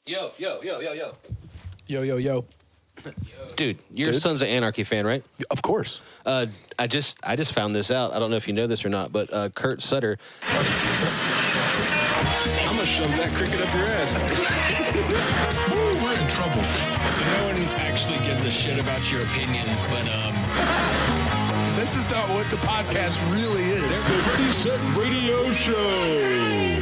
Yo. Yo. Dude, you're a Sons of Anarchy fan, right? Of course. I just found this out. I don't know if you know this or not, but Kurt Sutter. I'm gonna shove that cricket up your ass. Ooh, we're in trouble. So no one actually gives a shit about your opinions, but This is not what the podcast really is. The Ready Set Radio Show.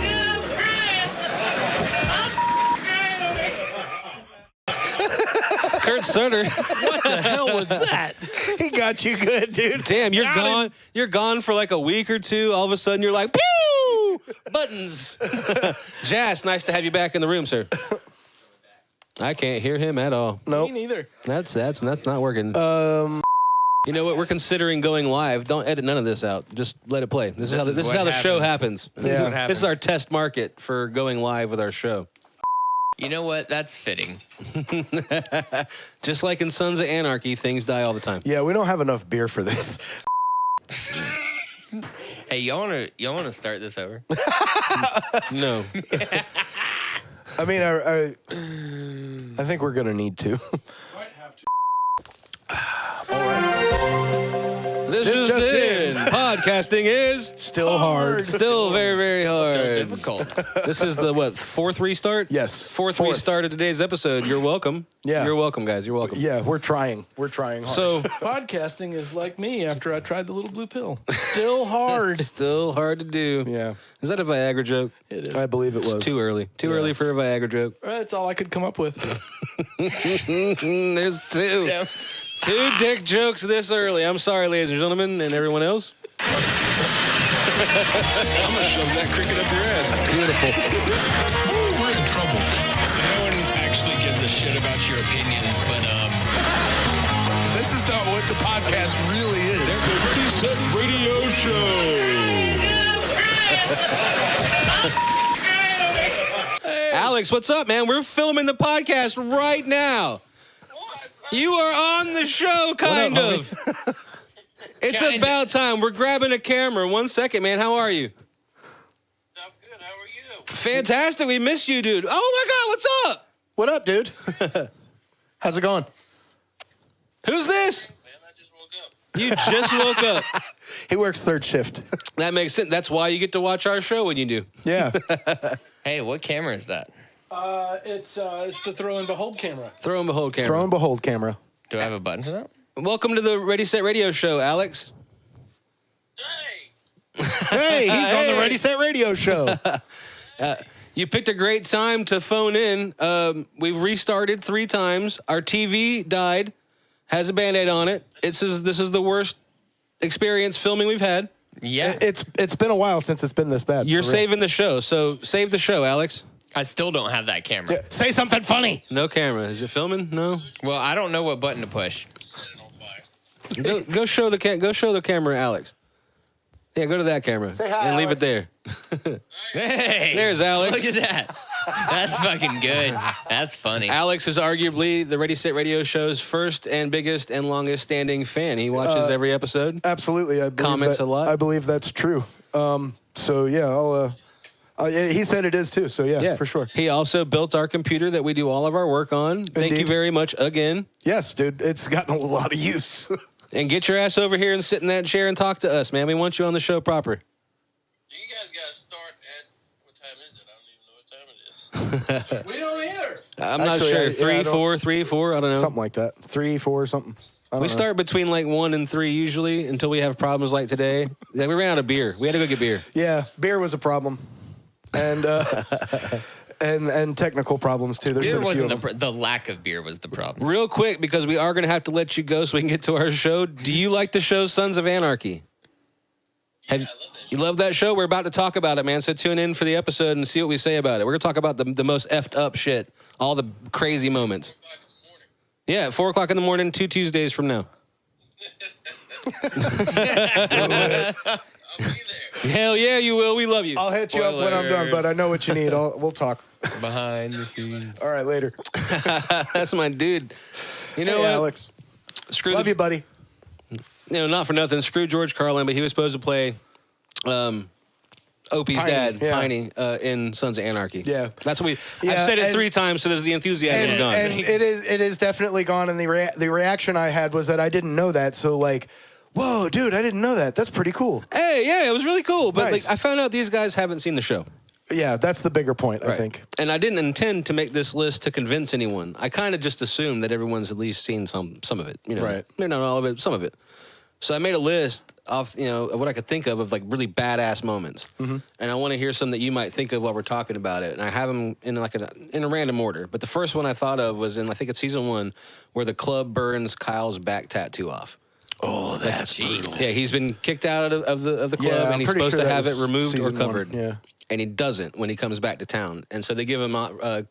Kurt Sutter. What the hell was that? He got you good, dude. Damn, you're Got gone. him. You're gone for like a week or two. All of a sudden, you're like, pew! Buttons. Jazz, nice to have you back in the room, sir. I can't hear him at all. Nope. Me neither. That's not working. You know what? We're considering going live. Don't edit none of this out. Just let it play. This is how the show happens. Yeah. This is our test market for going live with our show. you know what? That's fitting. Just like in Sons of Anarchy, things die all the time. Yeah, we don't have enough beer for this. Hey, y'all wanna start this over? No. I mean, I think we're gonna need to. This This is just it. Podcasting is Still hard. still very, very hard. Still difficult. This is the fourth restart? Yes. Fourth Fourth. restart of today's episode. You're welcome. Yeah. You're welcome, guys. You're welcome. Yeah, we're trying. We're trying hard. So, Podcasting is like me after I tried the little blue pill. Still hard. still hard to do. yeah, Is that a Viagra joke? It is. I believe it was. Too early. Too early for a Viagra joke. That's all I could come up with. There's two. Yeah. Two dick jokes this early. I'm sorry, ladies and gentlemen, and everyone else. I'm gonna shove that cricket up your ass. Beautiful. Ooh, we're in trouble. So no one actually gives a shit about your opinions, but This is not what the podcast really is. The Ready Set Radio Show. Alex, what's up, man? We're filming the podcast right now. You are on the show, kind of. It's Kinda. about time. We're grabbing a camera. 1 second, man. How are you? I'm good. How are you? Fantastic. We missed you, dude. Oh, my God. What's up? What up, dude? How's it going? Who's this? Man, I just woke up. You just woke up. He works third shift. That makes sense. That's why you get to watch our show when you do. Yeah. hey, what camera is that? It's the throw and behold camera. Throw and behold camera. Throw and behold camera. Do I have a button for that? Welcome to the Ready Set Radio Show, Alex. Hey, Hey, he's on the Hey. Ready Set Radio Show. You picked a great time to phone in. We've restarted 3 times. Our TV died. Has a Band-Aid on it. This is the worst experience filming we've had. Yeah. It's been a while since it's been this bad. You're for real. saving the show, so save the show, Alex. I still don't have that camera. Yeah, say something funny. No camera. Is it filming? No. Well, I don't know what button to push. set it on fire. Go show the camera, Alex. Yeah, go to that camera Say hi, and leave it Alex. there. Hey, There's Alex. Look at that. That's fucking good. That's funny. Alex is arguably the Ready Set Radio Show's first and biggest and longest standing fan. He watches every episode. Absolutely. I believe Comments that, a lot? I believe that's true. So yeah, yeah, he said it is too. So yeah, for sure. He also built our computer that we do all of our work on. Thank you Indeed. very much again. Yes, dude. It's gotten a lot of use. And get your ass over here and sit in that chair and talk to us, man. We want you on the show proper. You guys got to start at, what time is it? I don't even know what time it is. We don't either. I'm Actually, not sure. I 3, don't- 4, 3, 4. I don't know. Something like that. 3, 4, something. I don't We know. start between like 1 and 3 usually until we have problems like today. Yeah, we ran out of beer. We had to go get beer. Yeah, beer was a problem, and and technical problems too. There's Beer been a few wasn't of them. the lack of beer was the problem. Real quick, because we are going to have to let you go so we can get to our show. Do you like the show Sons of Anarchy? You love that show? We're about to talk about it, man. So tune in for the episode and see what we say about it. We're going to talk about the most effed up shit, all the crazy moments. Yeah, at 4 o'clock in the morning, 2 Tuesdays from now. I'll be there. Hell yeah, you will. We love you. I'll hit you up when I'm done, but I know what you need. We'll talk. Behind the scenes. All right, later. That's my dude. You know Hey, what? Alex. Screw Love you, buddy. You know, not for nothing. Screw George Carlin, but he was supposed to play a Opie's Piney, dad, yeah. Piney, in Sons of Anarchy. Yeah. That's what we. Yeah, I've said it and- 3 times, so the enthusiasm is gone. And it is definitely gone. And the reaction I had was that I didn't know that. So like, whoa, dude, I didn't know that. That's pretty cool. Hey, yeah, it was really cool. But Nice. like, I found out these guys haven't seen the show. Yeah, that's the bigger point, I think. And I didn't intend to make this list to convince anyone. I kind of just assumed that everyone's at least seen some of it. You know, Right. Maybe not all of it, some of it. So I made a list of of what I could think of like really badass moments, and I want to hear some that you might think of while we're talking about it. And I have them in like in a random order. But the first one I thought of was in I think it's season 1, where the club burns Kyle's back tattoo off. Oh, that's brutal. Yeah, he's been kicked out of the club, Yeah, I'm and he's pretty supposed sure to that have it was removed or season 1, covered. yeah. And he doesn't when he comes back to town. And so they give him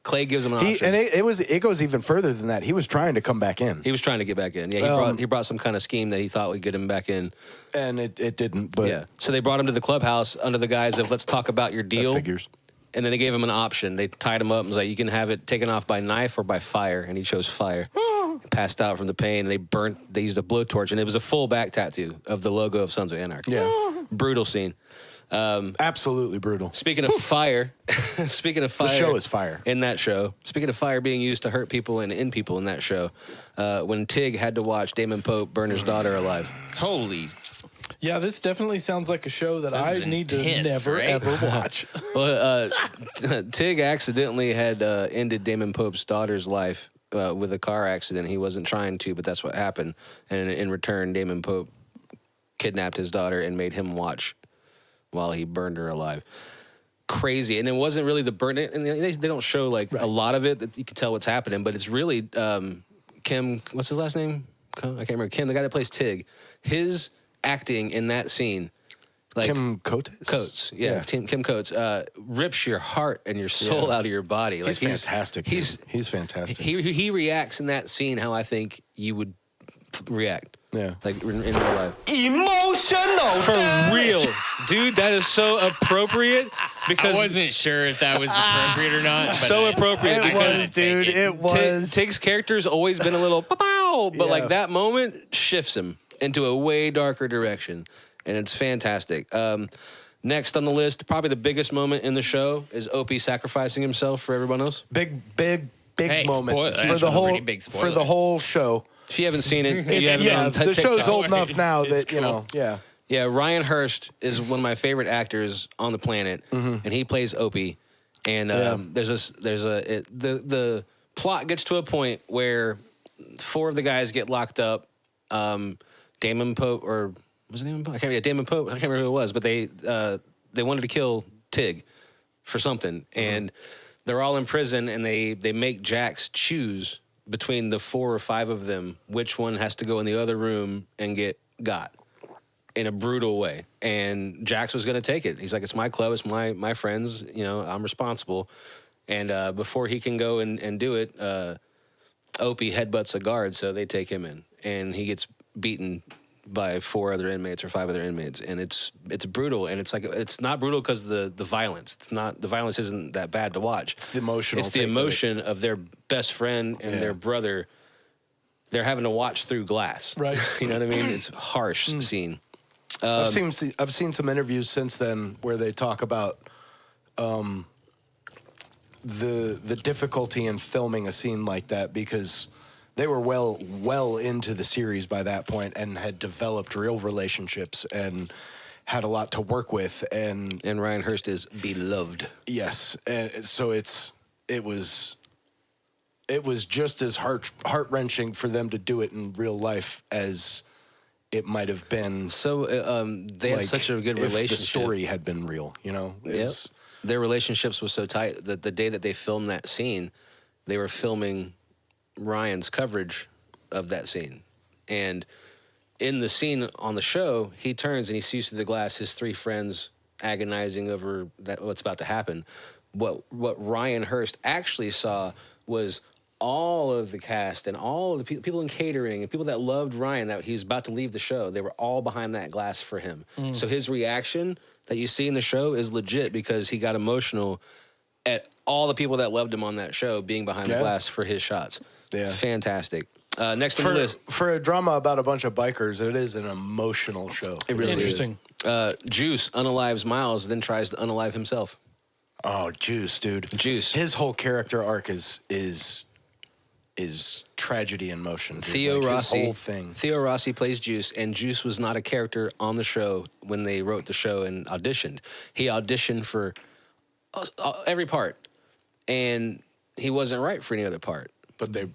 Clay gives him an option. And it goes even further than that. He was trying to come back in, He was trying to get back in. Yeah, he brought some kind of scheme that he thought would get him back in. and it didn't. But Yeah. So they brought him to the clubhouse under the guise of let's talk about your deal. figures. And then they gave him an option. They tied him up and was like, you can have it taken off by knife or by fire. And he chose fire. He passed out from the pain. They used a blowtorch, and it was a full back tattoo of the logo of Sons of Anarchy. Yeah. Brutal scene. Absolutely brutal. Speaking of fire, The show is fire. in that show. Speaking of fire being used to hurt people and end people in that show, when Tig had to watch Damon Pope burn his daughter alive. Holy. Yeah, this definitely sounds like a show that I is need to intense, never, right? ever watch. Well, Tig accidentally had ended Damon Pope's daughter's life with a car accident. He wasn't trying to, but that's what happened. And in return, Damon Pope kidnapped his daughter and made him watch while he burned her alive. Crazy. And it wasn't really the burn. And they don't show like a lot of it that you can tell what's happening, but it's really Kim, what's his last name? I can't remember. Kim, the guy that plays Tig. His acting in that scene, like Kim Coates? Coates, yeah. Kim Coates, rips your heart and your soul out of your body. Like He's fantastic. He's fantastic. he reacts in that scene how I think you would react. Yeah. Like in real life. Emotional. For real, dude. That is so appropriate because I wasn't sure if that was appropriate or not. But so appropriate It because was, dude. It was. Tig's character's always been a little pow, but Yeah. like that moment shifts him into a way darker direction, and it's fantastic. Next on the list, probably the biggest moment in the show is Opie sacrificing himself for everyone else. Big Hey, moment spoiler. for That's the a whole pretty big spoiler. for the whole show. If you haven't seen it, you haven't Yeah, on the show's TikTok. old enough now It's that you know. Yeah. Yeah, Ryan Hurst is one of my favorite actors on the planet, and he plays Opie. And the plot gets to a point where 4 of the guys get locked up. Damon Pope, or was it Damon Pope? Damon Pope. I can't remember who it was, but they wanted to kill Tig for something, and they're all in prison, and they make Jax choose between the 4 or 5 of them which one has to go in the other room and get got in a brutal way. And Jax was going to take it. He's like, it's my club, it's my friends, I'm responsible. And before he can go and do it, Opie headbutts a guard, so they take him in, and he gets beaten by 4 other inmates or 5 other inmates, and it's brutal. And it's like, it's not brutal because the violence. It's not, the violence isn't that bad to watch. It's the emotional. It's the take of it. emotion of their best friend and their brother. They're having to watch through glass. Right. You know what I mean? It's a harsh scene. I've seen some interviews since then where they talk about the difficulty in filming a scene like that because they were well into the series by that point and had developed real relationships and had a lot to work with. And Ryan Hurst is beloved. yes, and so it was just as heart-wrenching for them to do it in real life as it might have been. So they had such a good if relationship. the story had been real, Yep. Their relationships was so tight that the day that they filmed that scene, they were filming Ryan's coverage of that scene. And in the scene on the show, he turns and he sees through the glass his 3 friends agonizing over what's about to happen. What Ryan Hurst actually saw was all of the cast and all of the people in catering and people that loved Ryan, that he was about to leave the show, they were all behind that glass for him. So his reaction that you see in the show is legit because he got emotional at all the people that loved him on that show being behind the glass for his shots. Yeah. Fantastic. Next on the list. For a drama about a bunch of bikers, it is an emotional show. It really Interesting. Juice unalives Miles, then tries to unalive himself. Oh, Juice, dude. Juice. His whole character arc is tragedy in motion. Dude. Theo Like, Rossi. His whole thing. Theo Rossi plays Juice, and Juice was not a character on the show when they wrote the show and auditioned. He auditioned for every part, and he wasn't right for any other part. But they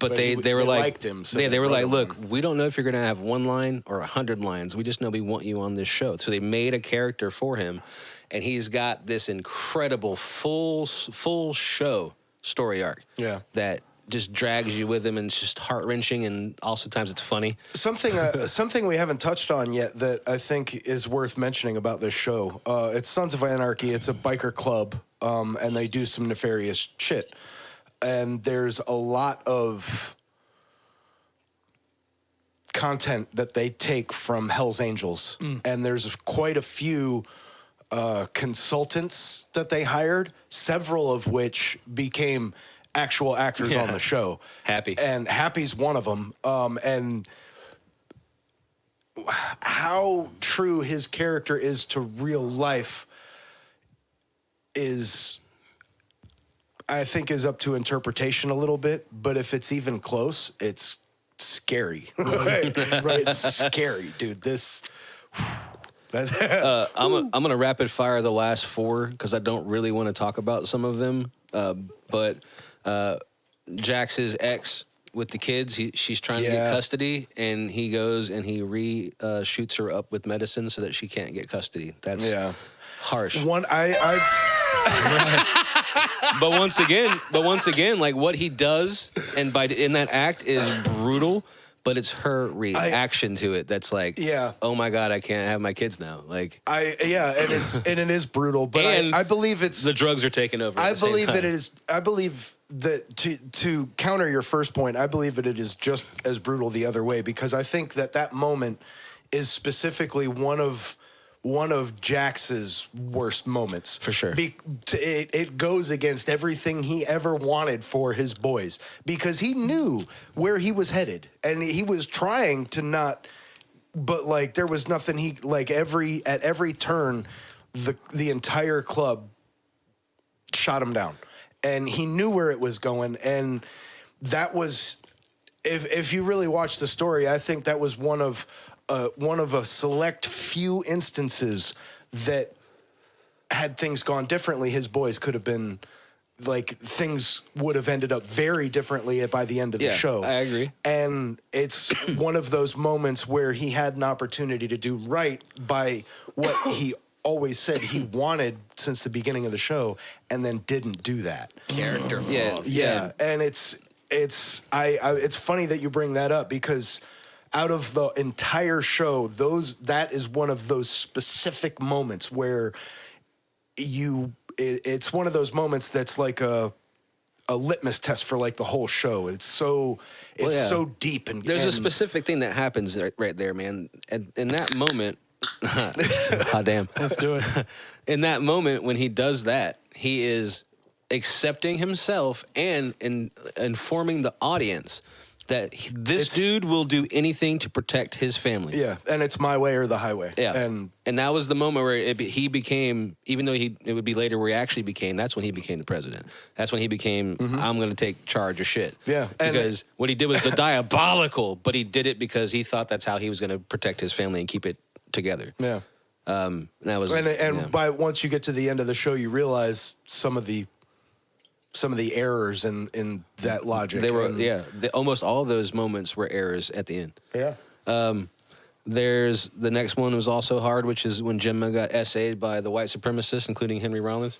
were like, liked him. So they were wrote like, him look, on. we don't know if you're going to have 1 line or 100 lines. We just know we want you on this show. So they made a character for him, and he's got this incredible full show story arc. Yeah. That just drags you with him, and it's just heart wrenching, and also times it's funny. Something we haven't touched on yet that I think is worth mentioning about this show. It's Sons of Anarchy. It's a biker club, and they do some nefarious shit. And there's a lot of content that they take from Hell's Angels, and there's quite a few consultants that they hired, several of which became actual actors on the show. Happy. And Happy's one of them. And how true his character is to real life is, I think, is up to interpretation a little bit. But if it's even close, it's scary. Right? It's scary, dude. I'm gonna rapid fire the last 4 because I don't really want to talk about some of them. But Jax's ex with the kids, she's trying to get custody, and he goes and he shoots her up with medicine so that she can't get custody. That's harsh. But once again, like what he does, and in that act is brutal. But it's her reaction to it that's like, oh my God, I can't have my kids now. Like, and it is brutal. But I believe it's the drugs are taking over. I believe that to counter your first point, I believe that it is just as brutal the other way, because I think that moment is specifically one of Jax's worst moments. For sure. It goes against everything he ever wanted for his boys, because he knew where he was headed, and he was trying to not, but like there was nothing at every turn, the entire club shot him down, and he knew where it was going, and that was, if you really watch the story, I think that was one of a select few instances that, had things gone differently, his boys could have been, like, things would have ended up very differently by the end of the show. I agree. And it's one of those moments where he had an opportunity to do right by what he always said he wanted since the beginning of the show, and then didn't do that. Character flaws. Yeah. And it's funny that you bring that up, because out of the entire show, that is one of those specific moments where it's one of those moments that's like a litmus test for like the whole show. It's so deep, and there's a specific thing that happens right there, man. And in that moment, oh damn, Let's do it. in that moment when he does that, he is accepting himself and informing the audience that this dude will do anything to protect his family. Yeah, and it's my way or the highway. Yeah, and that was the moment where he became, even though it would be later where he actually became, that's when he became the president. That's when he became, I'm going to take charge of shit. Yeah. Because what he did was the diabolical, but he did it because he thought that's how he was going to protect his family and keep it together. Yeah. And that was, by once you get to the end of the show, you realize some of the errors in that logic. they were, almost all of those moments were errors at the end. Yeah. There's the next one was also hard, which is when Gemma got essayed by the white supremacists, including Henry Rollins.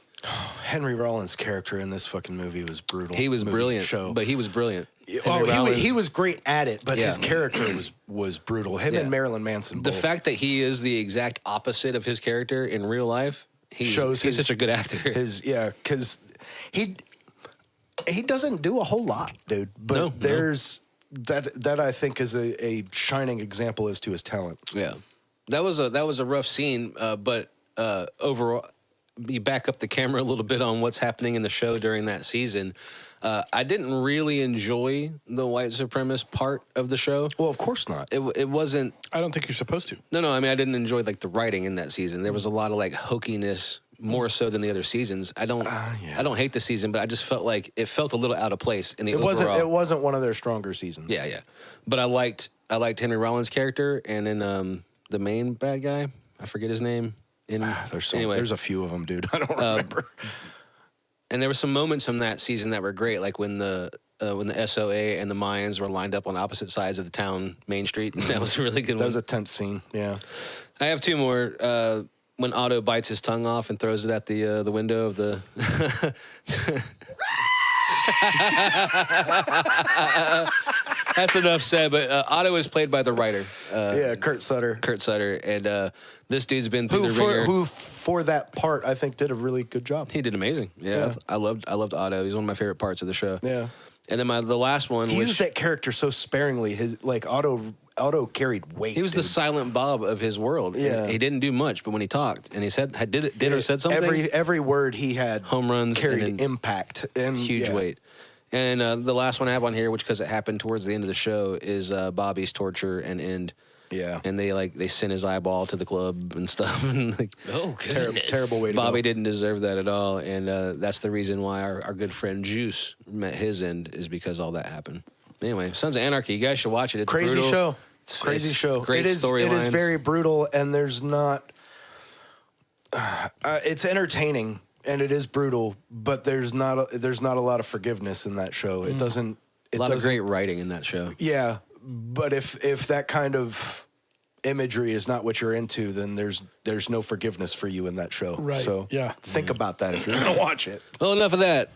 Henry Rollins' character in this fucking movie was brutal. He was brilliant, but he was brilliant. He was great at it, but his character was brutal. Him and Marilyn Manson both. The fact that he is the exact opposite of his character in real life, he's such a good actor. Because he doesn't do a whole lot, dude. But there's that I think is a shining example as to his talent. Yeah, that was a rough scene, but overall, you back up the camera a little bit on what's happening in the show during that season. I didn't really enjoy the white supremacist part of the show. Well, of course not. It wasn't. I don't think you're supposed to. No. I mean, I didn't enjoy like the writing in that season. There was a lot of like hokiness, more so than the other seasons. I don't hate the season, but I just felt like it felt a little out of place in the overall. It wasn't one of their stronger seasons. Yeah. But I liked Henry Rollins' character, and then the main bad guy, I forget his name. There's a few of them, dude. I don't remember. And there were some moments from that season that were great, like when the SOA and the Mayans were lined up on opposite sides of the town main street. That was a really good. That was a tense scene. Yeah. I have two more. When Otto bites his tongue off and throws it at the window of the. That's enough said. But Otto is played by the writer. Kurt Sutter. Kurt Sutter, and this dude's been through the ringer. Who for that part I think did a really good job. He did amazing. Yeah. I loved Otto. He's one of my favorite parts of the show. Yeah. And then the last one, he used that character so sparingly. His Otto carried weight. He was the silent Bob of his world. Yeah. He didn't do much, but when he talked and he said did or said something, every word he had home runs carried impact and huge weight. And the last one I have on here, which because it happened towards the end of the show, is Bobby's torture and end. Yeah. And they sent his eyeball to the club and stuff. And terrible way to Bobby go. didn't deserve that at all. And that's the reason why our good friend Juice met his end, is because all that happened. Anyway, Sons of Anarchy, you guys should watch it. It's crazy brutal. show. It's crazy show. Great It is storylines. very brutal, and there's not. It's entertaining and it is brutal, but there's not a lot of forgiveness in that show. It doesn't. A lot of great writing in that show. Yeah, but if that kind of imagery is not what you're into, then there's no forgiveness for you in that show. Right. So think about that if you're gonna watch it. Well, enough of that.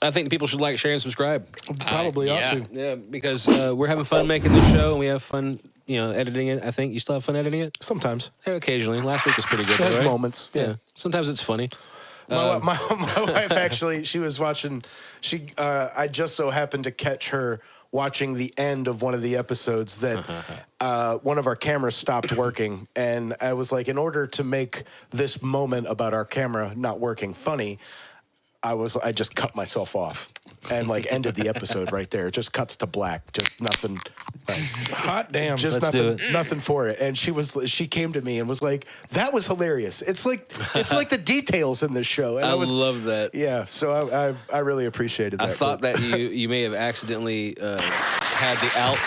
I think people should like, share, and subscribe. Probably ought to. Yeah, because we're having fun making this show, and we have fun, editing it. I think you still have fun editing it. Sometimes. Occasionally. Last week was pretty good. It has right? moments. Yeah. Sometimes it's funny. My wife actually, she was watching. I just so happened to catch her watching the end of one of the episodes that one of our cameras stopped working, and I was like, in order to make this moment about our camera not working funny, I just cut myself off and ended the episode right there. It just cuts to black, just nothing. Hot damn. Just Let's do it. nothing for it. And she came to me and was like, "That was hilarious. It's like the details in this show." And I love that. Yeah, so I really appreciated that. I thought that you may have accidentally had the out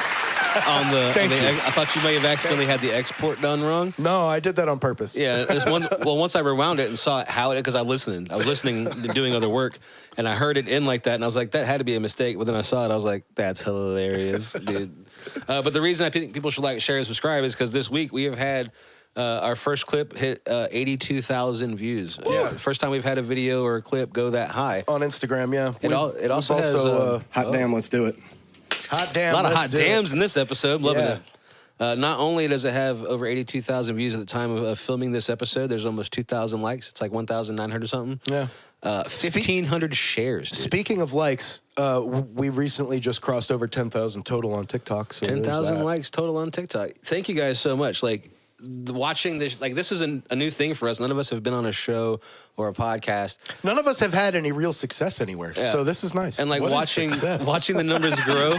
on the. I thought you may have accidentally had the export done wrong. No, I did that on purpose. Yeah, once I rewound it and saw how it, because I was listening doing other work, and I heard it in like that, and I was like, that had to be a mistake. But then I saw it, I was like, that's hilarious, dude. But the reason I think people should like, share, and subscribe is because this week we have had our first clip hit 82,000 views. Yeah, first time we've had a video or a clip go that high On Instagram, yeah. It also has hot damn, let's do it. Hot damn, a lot of let's hot do dams it. in this episode. Loving Yeah. it. Not only does it have over 82,000 views at the time of filming this episode, there's almost 2,000 likes. It's like 1,900 something. Yeah. 1,500 shares. Dude. Speaking of likes, we recently just crossed over 10,000 total on TikTok. So 10,000 likes total on TikTok. Thank you guys so much. Watching this, this is a new thing for us. None of us have been on a show or a podcast. None of us have had any real success anywhere, so this is nice. And What is watching success? watching the numbers grow,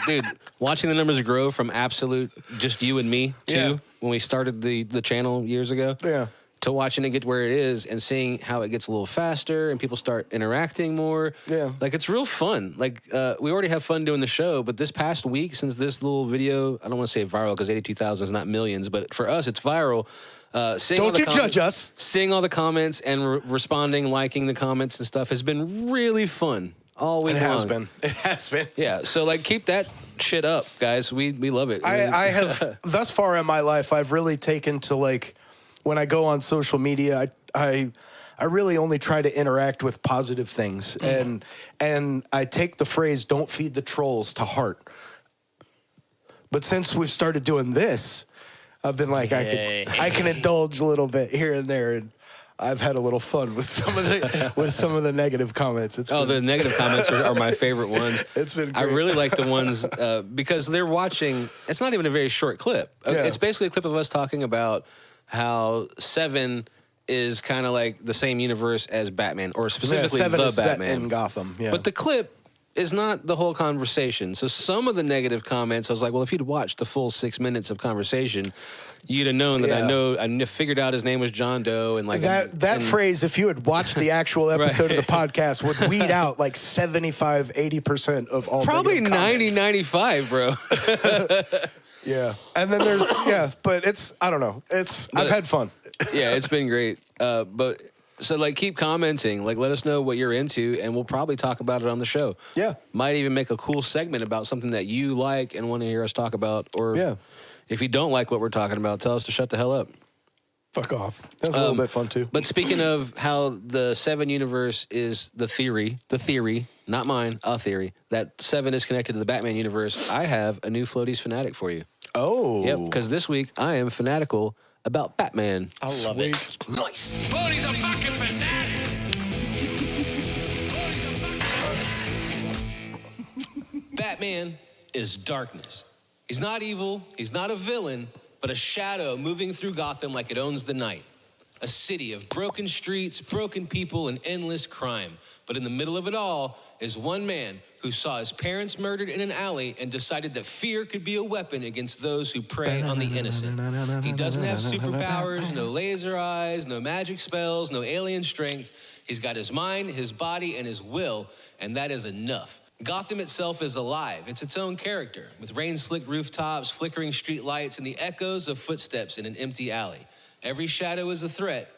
dude. Watching the numbers grow from absolute just you and me to when we started the channel years ago. Yeah. To watching it get where it is and seeing how it gets a little faster and people start interacting more. Yeah. It's real fun. We already have fun doing the show, but this past week, since this little video, I don't want to say viral because 82,000 is not millions, but for us, it's viral. Don't you judge us. Seeing all the comments and responding, liking the comments and stuff has been really fun all week long. It has been. Yeah, so keep that shit up, guys. We love it. I have, thus far in my life, I've really taken to when I go on social media, I really only try to interact with positive things. And I take the phrase, don't feed the trolls, to heart. But since we've started doing this, I've been like, I can indulge a little bit here and there. And I've had a little fun with some of the negative comments. The negative comments are my favorite ones. It's been great. I really like the ones because they're watching. It's not even a very short clip. Yeah. It's basically a clip of us talking about how Seven is kind of like the same universe as Batman, or specifically Seven the is set Batman in Gotham. Yeah. But the clip is not the whole conversation. So some of the negative comments, I was like, well, if you'd watched the full 6 minutes of conversation, you'd have known that I figured out his name was John Doe, and like that phrase, if you had watched the actual episode of the podcast, would weed out like 75, 80% of all probably negative 90, comments. 95, bro. Yeah. And then there's, but I don't know. I've had fun. Yeah, it's been great. But so like keep commenting, like let us know what you're into, and we'll probably talk about it on the show. Yeah. Might even make a cool segment about something that you like and want to hear us talk about. Or if you don't like what we're talking about, tell us to shut the hell up. Fuck off. That's a little bit fun too. But speaking of how the Seven universe is the theory, not mine, a theory, that Seven is connected to the Batman universe, I have a new Floaties Fanatic for you. Oh. Yep, because this week I am fanatical about Batman. I love it. Nice. Floaty's a fucking fanatic. Batman is darkness. He's not evil, he's not a villain, but a shadow moving through Gotham like it owns the night. A city of broken streets, broken people, and endless crime. But in the middle of it all is one man who saw his parents murdered in an alley and decided that fear could be a weapon against those who prey on the innocent. He doesn't have superpowers, no laser eyes, no magic spells, no alien strength. He's got his mind, his body, and his will, and that is enough. Gotham itself is alive. It's its own character, with rain-slicked rooftops, flickering street lights, and the echoes of footsteps in an empty alley. Every shadow is a threat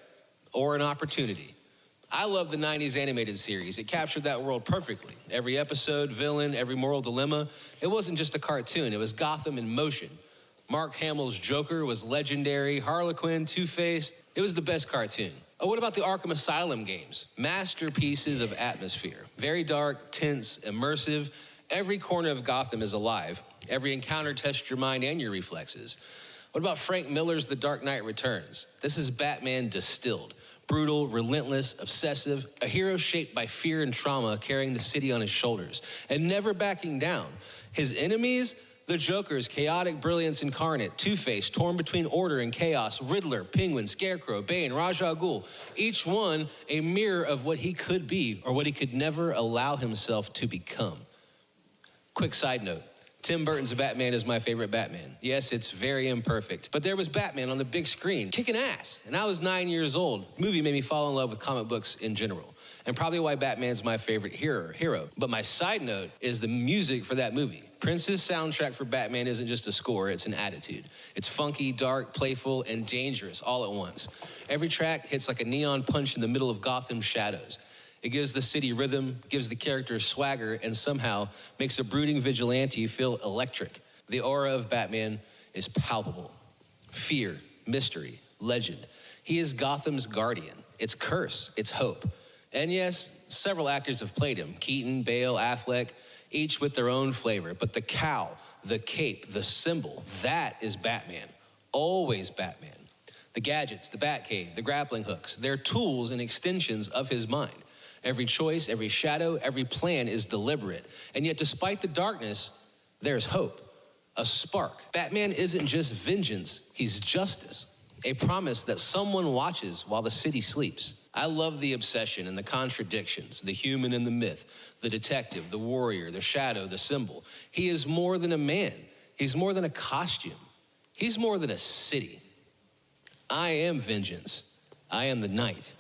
or an opportunity. I love the 90s animated series. It captured that world perfectly. Every episode, villain, every moral dilemma. It wasn't just a cartoon. It was Gotham in motion. Mark Hamill's Joker was legendary. Harlequin, Two-Face. It was the best cartoon. Oh, what about the Arkham Asylum games? Masterpieces of atmosphere. Very dark, tense, immersive. Every corner of Gotham is alive. Every encounter tests your mind and your reflexes. What about Frank Miller's The Dark Knight Returns? This is Batman distilled. Brutal, relentless, obsessive, a hero shaped by fear and trauma, carrying the city on his shoulders, and never backing down. His enemies? The Joker's chaotic brilliance incarnate, Two-Face, torn between order and chaos, Riddler, Penguin, Scarecrow, Bane, Ra's al Ghul, each one a mirror of what he could be or what he could never allow himself to become. Quick side note. Tim Burton's Batman is my favorite Batman. Yes, it's very imperfect, but there was Batman on the big screen, kicking ass, and I was 9 years old. The movie made me fall in love with comic books in general, and probably why Batman's my favorite hero. But my side note is the music for that movie. Prince's soundtrack for Batman isn't just a score, it's an attitude. It's funky, dark, playful, and dangerous all at once. Every track hits like a neon punch in the middle of Gotham's shadows. It gives the city rhythm, gives the characters swagger, and somehow makes a brooding vigilante feel electric. The aura of Batman is palpable. Fear, mystery, legend. He is Gotham's guardian, its curse, its hope. And yes, several actors have played him. Keaton, Bale, Affleck, each with their own flavor. But the cowl, the cape, the symbol, that is Batman. Always Batman. The gadgets, the Batcave, the grappling hooks, they're tools and extensions of his mind. Every choice, every shadow, every plan is deliberate. And yet, despite the darkness, there's hope, a spark. Batman isn't just vengeance, he's justice. A promise that someone watches while the city sleeps. I love the obsession and the contradictions, the human and the myth, the detective, the warrior, the shadow, the symbol. He is more than a man. He's more than a costume. He's more than a city. I am vengeance. I am the night.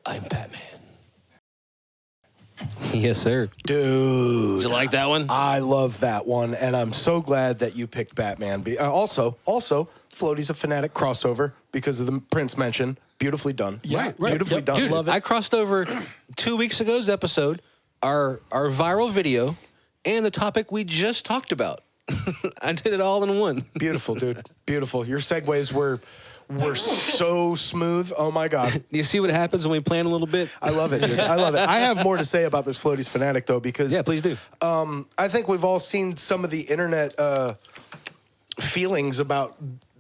I'm Batman. Yes, sir. Dude. Did you like that one? I love that one, and I'm so glad that you picked Batman. Also, Floaty's a Fanatic crossover because of the Prince mention. Beautifully done. Yeah, right. Beautifully Yep. done. Dude, love it. I crossed over 2 weeks ago's episode, our viral video, and the topic we just talked about. I did it all in one. Beautiful, dude. Beautiful. Your segues were so smooth. Oh my God. You see what happens when we plan a little bit? I love it, dude. I love it. I have more to say about this Floaty's Fanatic though, because Yeah, please do. I think we've all seen some of the internet feelings about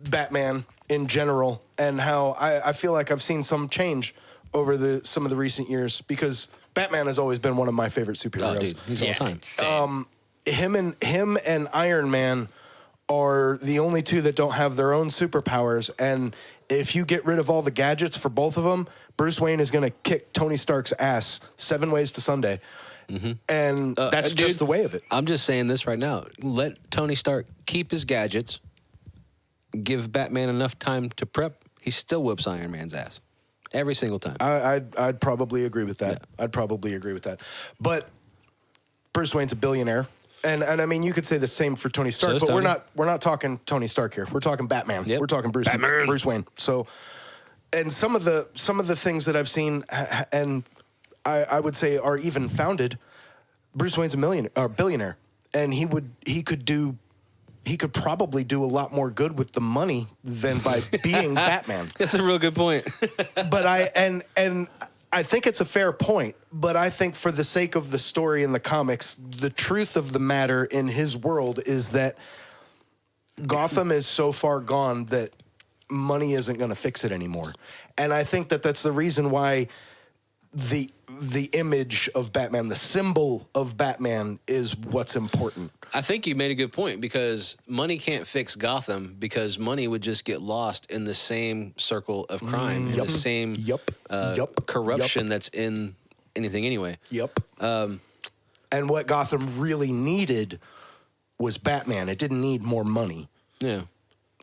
Batman in general, and how I feel like I've seen some change over some of the recent years, because Batman has always been one of my favorite superheroes. Oh, dude, he's all time. Same. Him and Iron Man are the only two that don't have their own superpowers, and if you get rid of all the gadgets for both of them, Bruce Wayne is going to kick Tony Stark's ass 7 ways to Sunday. And that's just dude, the way of it. I'm just saying this right now. Let Tony Stark keep his gadgets. Give Batman enough time to prep. He still whoops Iron Man's ass every single time. I'd probably agree with that. Yeah. I'd probably agree with that. But Bruce Wayne's a billionaire. And I mean, you could say the same for Tony Stark, So is but Tony. we're not talking Tony Stark here. We're talking Batman. Yep. We're talking Bruce Wayne. So, and some of the things that I've seen, and I would say are even founded. Bruce Wayne's a billionaire, and he could probably do a lot more good with the money than by being Batman. That's a real good point. But I think it's a fair point, but I think for the sake of the story in the comics, the truth of the matter in his world is that Gotham is so far gone that money isn't going to fix it anymore. And I think that that's the reason why the image of Batman, the symbol of Batman, is what's important. I think you made a good point because money can't fix Gotham because money would just get lost in the same circle of crime, in the same corruption that's in anything anyway. Yep. And what Gotham really needed was Batman. It didn't need more money. Yeah.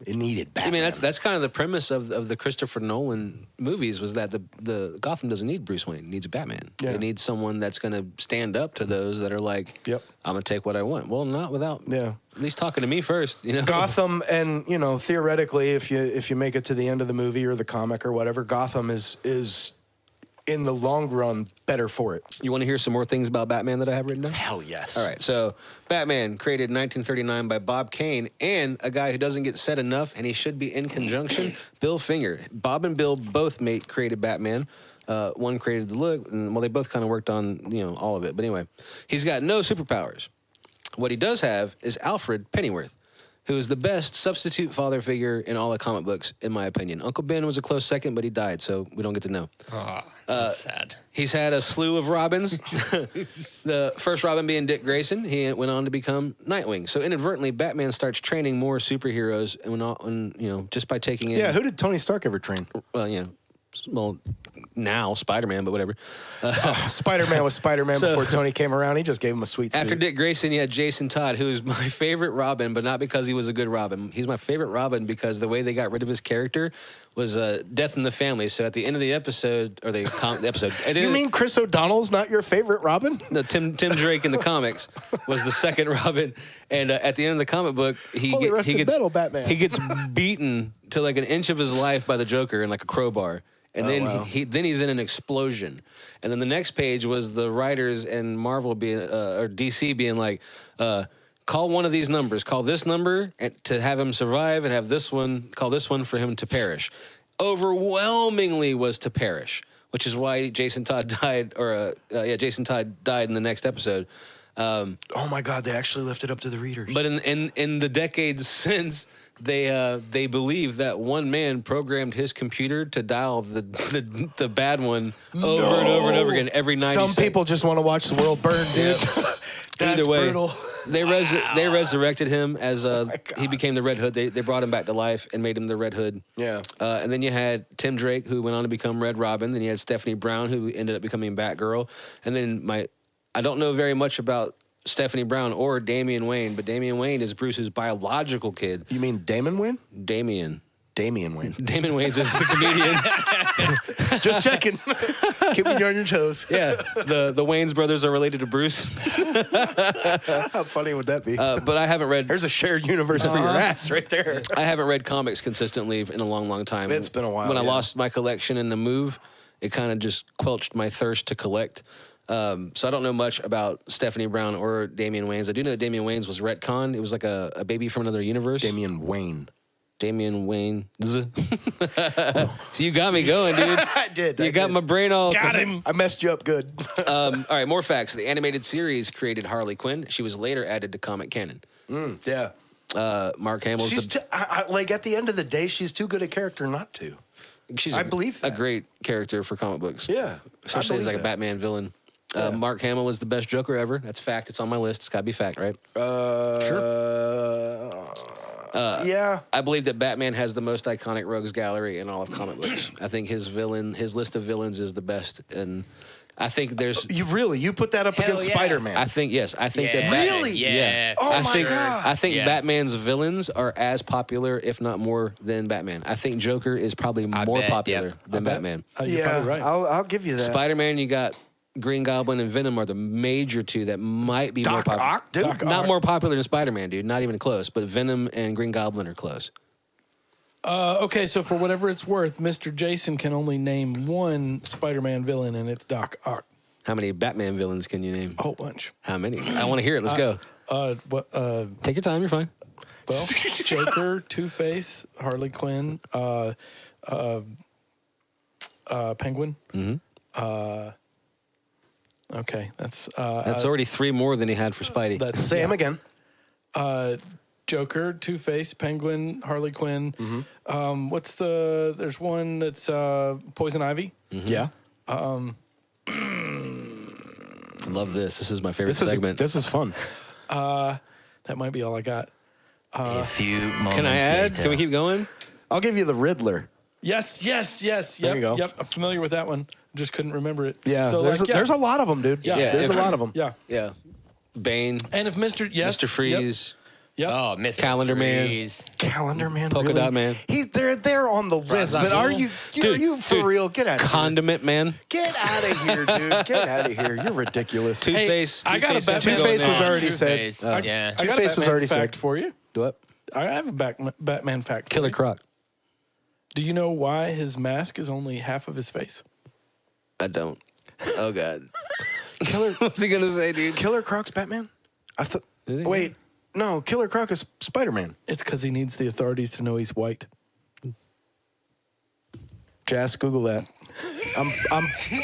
It needed Batman. I mean, that's kind of the premise of the Christopher Nolan movies was that the Gotham doesn't need Bruce Wayne. It needs Batman. Yeah. It needs someone that's going to stand up to those that are like, Yep. I'm going to take what I want. Well, not without Yeah. at least talking to me first. You know, Gotham, and theoretically, if you make it to the end of the movie or the comic or whatever, Gotham is in the long run better for it. You want to hear some more things about Batman that I have written down? Hell yes. All right, so Batman created in 1939 by Bob Kane and a guy who doesn't get said enough, and he should be in conjunction, Bill Finger. Bob and Bill both created Batman. One created the look, and they both kind of worked on all of it. But anyway, he's got no superpowers. What he does have is Alfred Pennyworth, who is the best substitute father figure in all the comic books, in my opinion. Uncle Ben was a close second, but he died, so we don't get to know. That's sad. He's had a slew of Robins. The first Robin being Dick Grayson. He went on to become Nightwing. So inadvertently, Batman starts training more superheroes, and just by taking in. Yeah, who did Tony Stark ever train? Well, now Spider-Man, but whatever. Spider-Man was Spider-Man So- before Tony came around. He just gave him a sweet After suit. Dick Grayson, you had Jason Todd, who is my favorite Robin, but not because he was a good Robin. He's my favorite Robin because the way they got rid of his character was death in the family. So at the end of the episode, or the episode, You mean Chris O'Donnell's not your favorite Robin? no, Tim Drake in the comics was the second Robin, and at the end of the comic book, he Holy rusted gets metal, Batman. he gets beaten to like an inch of his life by the Joker in like a crowbar. And then wow. he's in an explosion. And then the next page was the writers and Marvel being or DC being like, call one of these numbers, call this number to have him survive, and have this one, call this one for him to perish. Overwhelmingly was to perish, which is why Jason Todd died, Jason Todd died in the next episode. Oh my God, they actually left it up to the readers. But in the decades since, they believe that one man programmed his computer to dial the bad one over and over and over again every 90 Some seconds. people just want to watch the world burn, dude. That's Either way, brutal. they resurrected him as God. he became the Red Hood. They brought him back to life and made him the Red Hood. Yeah. And then you had Tim Drake, who went on to become Red Robin. Then you had Stephanie Brown, who ended up becoming Batgirl. And then I don't know very much about Stephanie Brown or Damian Wayne, but Damian Wayne is Bruce's biological kid. You mean Damon Wayne? Damian Wayne. Damon Wayne's just the comedian. Just checking. Keeping you on your toes. Yeah, the Wayans brothers are related to Bruce. How funny would that be? But I haven't read. There's a shared universe for your ass right there. I haven't read comics consistently in a long, long time. It's been a while, When I yeah. lost my collection in the move, it kind of just quelched my thirst to collect. So I don't know much about Stephanie Brown or Damian Wayans. I do know that Damian Wayans was retconned. It was like a baby from another universe. Damian Wayne. Damian Wayne. So you got me going, dude. I did. You got my brain all. Got him. I messed you up good. All right, more facts. The animated series created Harley Quinn. She was later added to comic canon. Yeah. Mark Hamill's She's like at the end of the day, she's too good a character not to. she's I believe a that. great character for comic books. Yeah. Especially as like a that. Batman villain. Yeah. Mark Hamill is the best Joker ever. That's fact. It's on my list. It's got to be fact, right? Yeah. I believe that Batman has the most iconic rogues gallery in all of comic books. I think his list of villains is the best, and I think there's. You put that up Hell against yeah. Spider-Man. I think yes. I think that. Really? Yeah. Oh I my think, God. I think Yeah. Batman's villains are as popular, if not more, than Batman. I think Joker is probably more bet, popular yep. than Batman. You're yeah, probably right. I'll give you that. Spider-Man, you got Green Goblin and Venom are the major two that might be more Doc popular. Ock, dude. Doc Not Ock. more popular than Spider-Man, dude. Not even close. But Venom and Green Goblin are close. Okay, so for whatever it's worth, Mr. Jason can only name one Spider-Man villain, and it's Doc Ock. How many Batman villains can you name? A whole bunch. How many? I want to hear it. Let's go. What? Take your time. You're fine. Well, Joker, Two-Face, Harley Quinn, Penguin. Mm-hmm. Okay, that's already 3 more than he had for Spidey. that's Say him again. Joker, Two-Face, Penguin, Harley Quinn. Mm-hmm. There's one that's Poison Ivy. Yeah. I love this. This is my favorite This is segment. this is fun. That might be all I got. A few moments Can I add? later. Can we keep going? I'll give you the Riddler. Yes. Yep, There you go. Yep, I'm familiar with that one. Just couldn't remember it. Yeah. So there's, like, there's a lot of them, dude. Yeah. There's a lot of them. Yeah. Yeah. Bane, And if Mr. Yes, Mr. Freeze, Yep. Oh, Mr. Calendar Man. Freeze. Calendar Man. Polka really? Dot Man. They're on the list, Ra's but al are Ghul. you Dude, are you for dude, real? Get out of here. Condiment Man, Get out of here, dude. Get out of here. You're ridiculous. Two-Face. I got a Two-Face Batman- Two-Face was Oh, already said. Two-Face. Oh. Yeah. I got a Two-Face was Batman already fact said. for you. Do what? I have a Batman fact. for Killer you. Croc. Do you know why his mask is only half of his face? I don't. Oh God. Killer What's he gonna say, dude? Killer Croc's Batman? I thought. Is he? Wait, no. Killer Croc is Spider-Man. It's because he needs the authorities to know he's white. Jazz, Google that.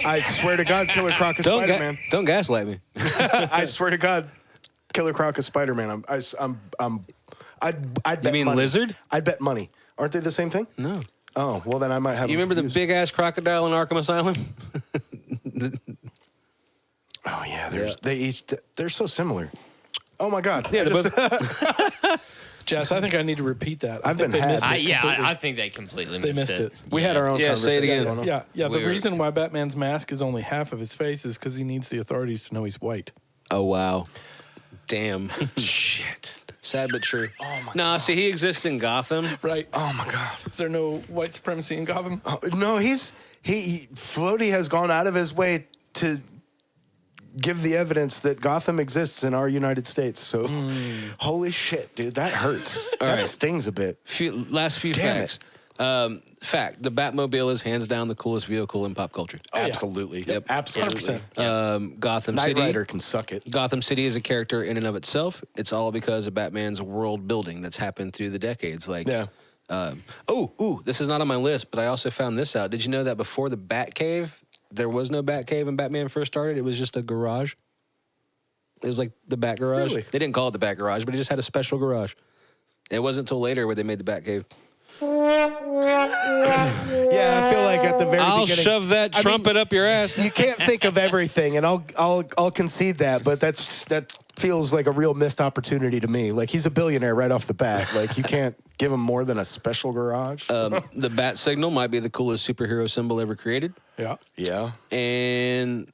I swear to God, Killer Croc is Spider-Man. Don't gaslight me. I swear to God, Killer Croc is Spider-Man. I'd bet You mean money. lizard? I'd bet money. Aren't they the same thing? No. Oh, well then I might have. You remember the big ass crocodile in Arkham Asylum? Oh yeah, they're so similar. Oh my God. Yeah, I they're just- Jess, I think I need to repeat that. I've think been they had. missed it completely. I think they completely They missed it. we had our own. Yeah, say it conversation. again. I don't know. Yeah. The Weird. reason why Batman's mask is only half of his face is because he needs the authorities to know he's white. Oh wow. Damn. Shit. Sad but true. Oh my God. See, he exists in Gotham. Right? Oh my God. Is there no white supremacy in Gotham? Oh, no, Floaty has gone out of his way to give the evidence that Gotham exists in our United States. So, holy shit, dude, that hurts. That right. stings a bit. Last few Damn facts. Fact: the Batmobile is hands down the coolest vehicle in pop culture. yeah. Absolutely. Yep. Absolutely. 100%. Gotham Knight City. Rider can suck it. Gotham City is a character in and of itself. It's all because of Batman's world building that's happened through the decades. Like, Yeah. This is not on my list, but I also found this out. Did you know that before the Batcave, there was no Batcave when Batman first started? It was just a garage. It was like the Bat Garage. Really? They didn't call it the Bat Garage, but it just had a special garage. It wasn't until later where they made the Batcave. Yeah, I feel like at the very I'll beginning. shove that I mean, trumpet up your ass. You can't think of everything, and I'll concede that, but that feels like a real missed opportunity to me. Like he's a billionaire right off the bat. Like you can't give him more than a special garage. The Bat Signal might be the coolest superhero symbol ever created. Yeah. yeah. And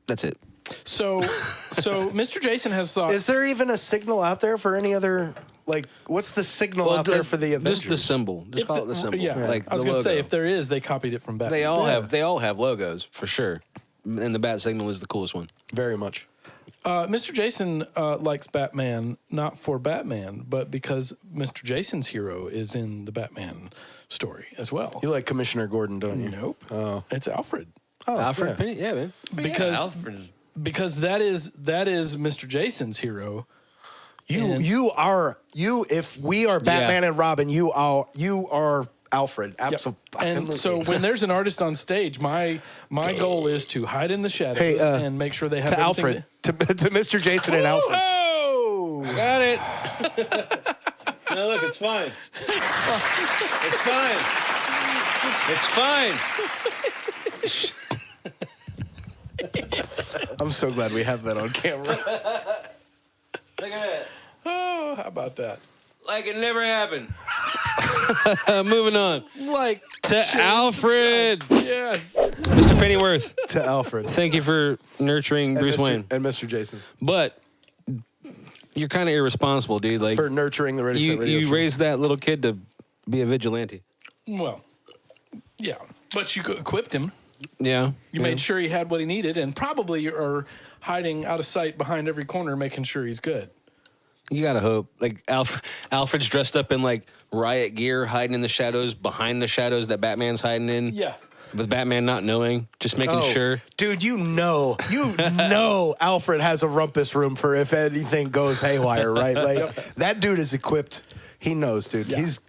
that's it. So Mr. Jason has thoughts. Is there even a signal out there for any other? Like, what's the signal out there for the Avengers? Just the symbol. Just call it the symbol. Yeah. Like I was the going to say, logo. if there is, they copied it from Batman. They all have logos for sure. And the Bat Signal is the coolest one. Very much. Mr. Jason likes Batman not for Batman, but because Mr. Jason's hero is in the Batman story as well. You like Commissioner Gordon, don't you? Nope. Oh. It's Alfred. Oh, Alfred yeah. Penny, yeah, man. Because that is Mr. Jason's hero. If we are Batman and Robin, you are Alfred. Yep. Absolutely. And so when there's an artist on stage, my goal is to hide in the shadows Hey, and make sure they have to everything Alfred, to Mr. Jason and Alfred. Oh! Got it. No, look, it's fine. It's fine. It's fine. I'm so glad we have that on camera. Look at that. Oh, how about that? Like it never happened. Moving on Like to Alfred. yes. Mr. Pennyworth, To Alfred. thank you for nurturing Bruce Wayne. And Mr. Jason. But you're kind of irresponsible, dude. Like, For nurturing the Ready Set Radio you show. raised that little kid to be a vigilante. Well, yeah, but you equipped him. Yeah. You made sure he had what he needed, and probably are hiding out of sight behind every corner, making sure he's good. You gotta hope. Like Alfred's dressed up in like riot gear, hiding in the shadows, behind the shadows that Batman's hiding in. Yeah. With Batman not knowing, just making sure. Dude, you know Alfred has a rumpus room for if anything goes haywire, right? Like, that dude is equipped. He knows, dude. Yeah. He's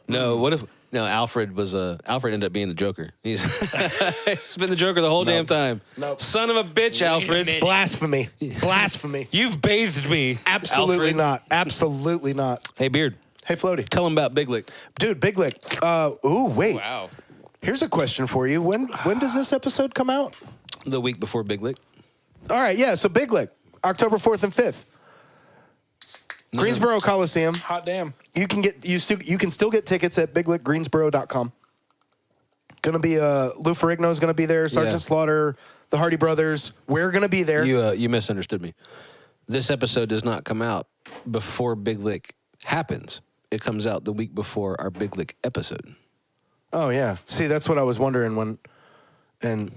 No, what if Alfred was Alfred ended up being the Joker. He's been the Joker the whole damn time. Nope. Son of a bitch, Alfred. blasphemy. Blasphemy. You've bathed me. Absolutely Alfred. not. Absolutely not. Hey, Beard. Hey, Floaty. Tell him about Big Lick. Dude, Big Lick. Wait. Wow. Here's a question for you. When does this episode come out? The week before Big Lick. All right, yeah, so Big Lick, October 4th and 5th. Greensboro Coliseum. Hot damn. You can still get tickets at biglickgreensboro.com. Gonna be Lou Ferrigno's gonna be there, Sergeant Yeah. Slaughter, the Hardy Brothers. We're gonna be there. You misunderstood me. This episode does not come out before Big Lick happens. It comes out the week before our Big Lick episode. Oh yeah. See, that's what I was wondering when, and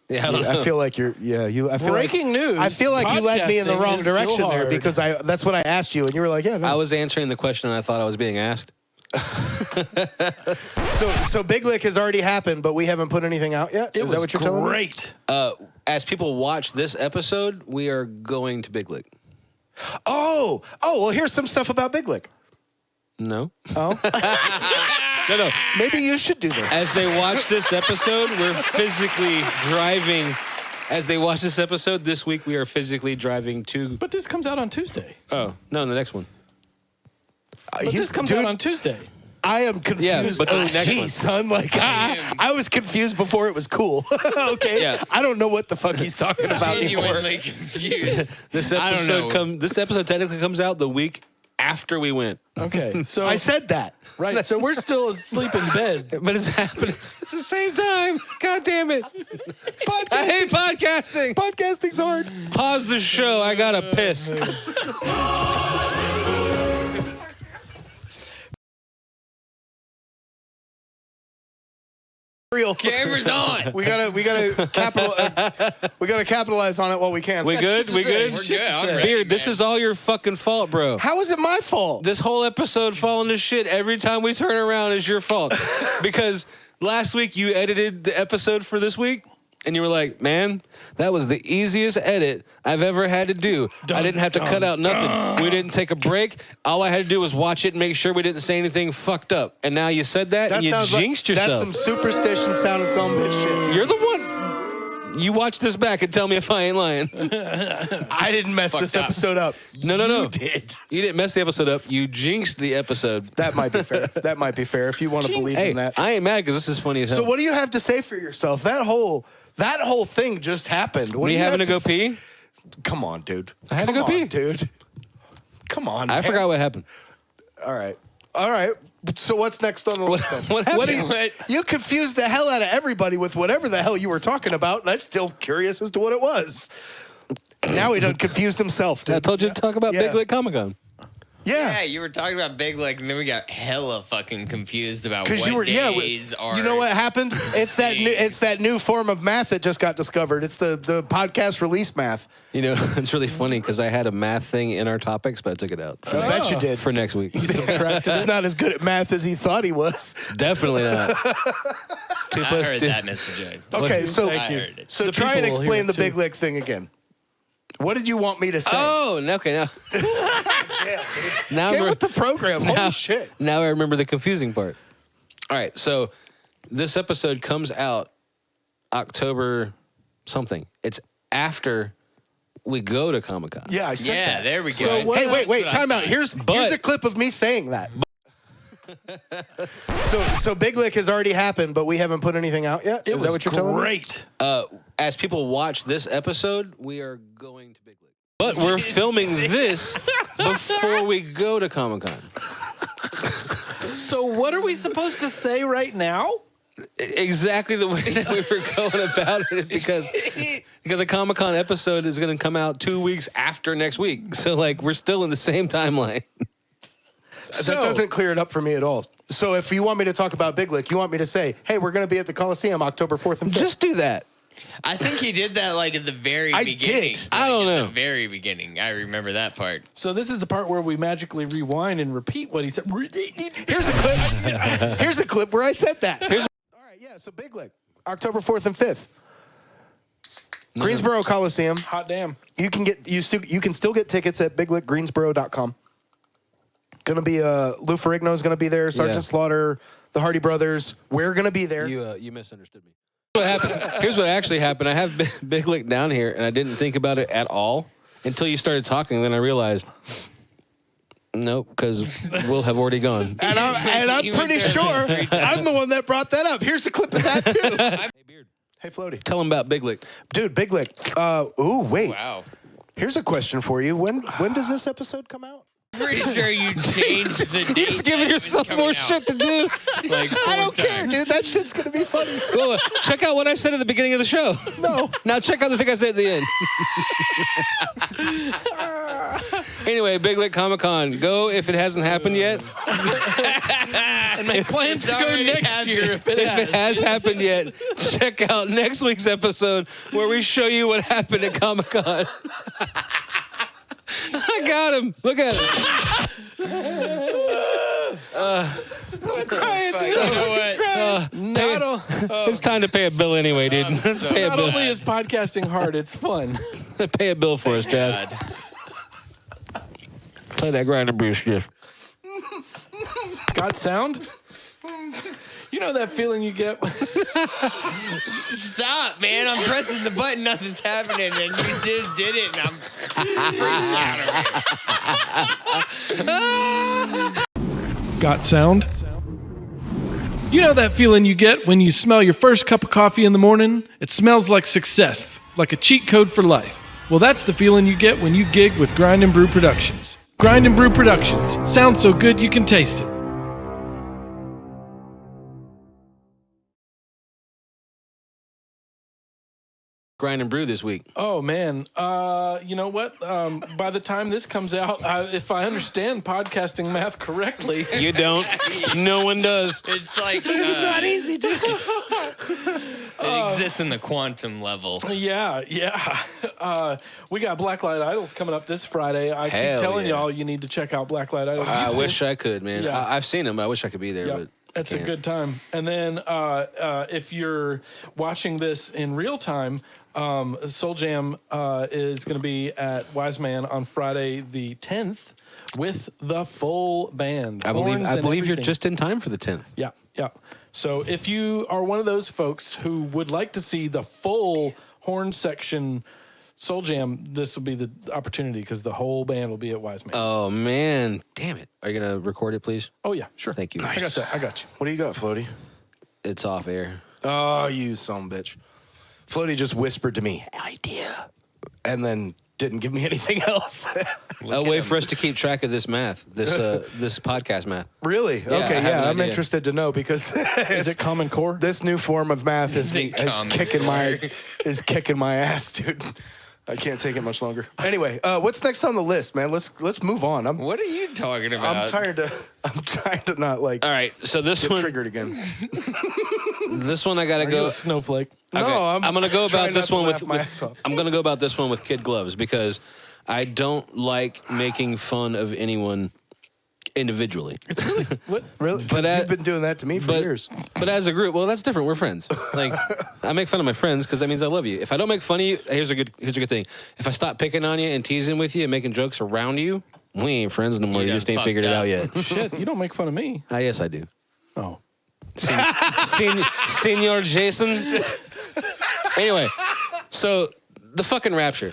Yeah, I don't know. I feel like you're. Yeah, you. I feel Breaking news. I feel like you led me in the Podcasting wrong is still direction there hard. because that's what I asked you, and you were like, yeah. No. I was answering the question and I thought I was being asked. So Big Lick has already happened, but we haven't put anything out yet. It Is was that what you're telling me? great. As people watch this episode, we are going to Big Lick. Oh, well, here's some stuff about Big Lick. No. Oh, No. maybe you should do this. As they watch this episode, we're physically driving. As they watch this episode this week, we are physically driving to. But this comes out on Tuesday. Oh no, the next one. But this comes out on Tuesday. I am confused. Yeah, but the next Gee, one. son, like I was confused before it was cool. Okay, Yeah. I don't know what the fuck he's talking about anymore. Genuinely confused. This I don't know. This episode technically comes out the week after we went, Okay, so I said that. right. So we're still asleep in bed. but it's happening at the same time. God damn it! I hate podcasting. Podcasting's hard. Pause the show. I gotta piss. Real. Camera's on. We gotta capitalize on it while we can. We good? We good? We're good. I'm ready, Beard, this man. is all your fucking fault, bro. How is it my fault? This whole episode falling to shit every time we turn around is your fault. Because last week you edited the episode for this week and you were like, man, that was the easiest edit I've ever had to do. I didn't have to cut out nothing. We didn't take a break. All I had to do was watch it and make sure we didn't say anything fucked up. And now you said that and you jinxed yourself. That's some superstition sounding some bitch shit. You're the one. You watch this back and tell me if I ain't lying. I didn't mess this up. episode up. No. You did. You didn't mess the episode up. You jinxed the episode. That might be fair. That might be fair if you want to believe Hey, in that. I ain't mad because this is funny as hell. So what do you have to say for yourself? That whole thing just happened. What Were do you have having to go pee? Come on, dude. I had to Come go pee. on, dude. Come on. I man. forgot what happened. All right. So what's next on the list then? what happened? do you confused the hell out of everybody with whatever the hell you were talking about, and I'm still curious as to what it was. Now he done confused himself, dude. I told you to talk about Yeah. Big Lick Comic Con. Yeah, you were talking about Big Lick, and then we got hella fucking confused about what Because you were, days are. you know what happened? It's that new form of math that just got discovered. It's the podcast release math. You know, it's really funny because I had a math thing in our topics, but I took it out. For I bet you did. For next week. He's not as good at math as he thought he was. Definitely not. 2 I plus heard 2. that, Mr. Joyce. Okay, so I heard it. so The try and people will hear explain it the too. Big Lick thing again. What did you want me to say? Oh, okay. Now, now, Get we're- with the program. Holy shit. now I remember the confusing part. All right, so this episode comes out October something. It's after we go to Comic Con. Yeah, I said Yeah, that. there we go. So what- Hey, wait, That's what I time out. thought. Here's a clip of me saying that. So Big Lick has already happened, but we haven't put anything out yet? It Is was that what you're telling me? great. As people watch this episode, we are going to Big Lick. But we're filming this before we go to Comic Con. So what are we supposed to say right now? Exactly the way that we were going about it because the Comic-Con episode is going to come out 2 weeks after next week. So, like, we're still in the same timeline. That doesn't clear it up for me at all. So if you want me to talk about Big Lick, you want me to say, hey, we're going to be at the Coliseum October 4th and 5th. Just do that. I think he did that like at the very I beginning. did. I don't At know. the very beginning. I remember that part. So this is the part where we magically rewind and repeat what he said. Here's a clip. Here's a clip where I said that. All right, yeah, so Big Lick, October 4th and 5th. Greensboro Coliseum. Hot damn. You can still get tickets at biglickgreensboro.com. Gonna be Lou Ferrigno's gonna be there, Sergeant Yeah. Slaughter, the Hardy Brothers. We're gonna be there. You misunderstood me. What happened? Here's what actually happened. I have Big Lick down here, and I didn't think about it at all until you started talking. And then I realized, nope, because we'll have already gone. And I'm You pretty went there sure 3 times. I'm the one that brought that up. Here's a clip of that too. Hey, Beard, Hey, Floaty. tell him about Big Lick. Dude, Big Lick. Wait. Wow. Here's a question for you. When does this episode come out? Pretty sure you changed the date. Just giving that it was yourself coming more out. shit to do. Like I don't 4 care, times. dude. That shit's gonna be funny. Well, check out what I said at the beginning of the show. No. Now check out the thing I said at the end. Anyway, Big Lick Comic-Con. Go if it hasn't happened yet. And make plans to go already next happened. year if it If has. it has happened yet, check out next week's episode where we show you what happened at Comic-Con. I got him. Look at him. You know what? It's time to pay a bill anyway, dude. Let's so pay a Not bill. only is podcasting hard, it's fun. Pay a bill for us, Chad. God. Play that Grind and Brew shit. Got sound? You know that feeling you get? Stop, man. I'm pressing the button. Nothing's happening. And you just did it. And I'm freaked out. Got sound? You know that feeling you get when you smell your first cup of coffee in the morning? It smells like success, like a cheat code for life. Well, that's the feeling you get when you gig with Grind and Brew Productions. Grind and Brew Productions. Sounds so good you can taste it. Grind and Brew this week. Oh man, you know what? By the time this comes out, if I understand podcasting math correctly, You don't. No one does. It's like it's not easy, dude. It exists in the quantum level. yeah. We got Blacklight Idols coming up this Friday. I Hell keep telling yeah. y'all you need to check out Blacklight Idols. I You've seen- wish I could, man. Yeah. I've seen them. I wish I could be there, Yep. but It's a can't. good time. And then if you're watching this in real time, Soul Jam is going to be at Wise Man on Friday the 10th with the full band. I Horns and believe you're everything. just in time for the 10th. Yeah. So if you are one of those folks who would like to see the full horn section Soul Jam, this will be the opportunity because the whole band will be at Wise Man. Oh man, damn it! Are you gonna record it, please? Oh yeah, sure. Thank you. I got that. I got you. What do you got, Floaty? It's off air. Oh, you son of a bitch. Floaty just whispered to me, idea, and then didn't give me anything else. A way for us to keep track of this math, this podcast math. Really? I Okay, have yeah, an I'm idea. interested to know because Is it Common Core? this new form of math is Common kicking Core. kicking my ass, dude. I can't take it much longer. Anyway, what's next on the list, man? Let's move on. What are you talking about? I'm trying to not like All right, so this get one, triggered again. this one I gotta Are you go. a snowflake? No, Okay, I'm gonna go trying about not this to one laugh with. my ass off. I'm gonna go about this one with kid gloves because I don't like making fun of anyone individually. What? Really? Because But you've been doing that to me for years. But as a group, well, that's different. We're friends. Like, I make fun of my friends because that means I love you. If I don't make fun of you, here's a good thing. If I stop picking on you and teasing with you and making jokes around you, we ain't friends no more. You done just ain't fucked figured it up. out yet. Shit, you don't make fun of me. Yes, I do. Oh. Senor Jason. Anyway, so the fucking Rapture.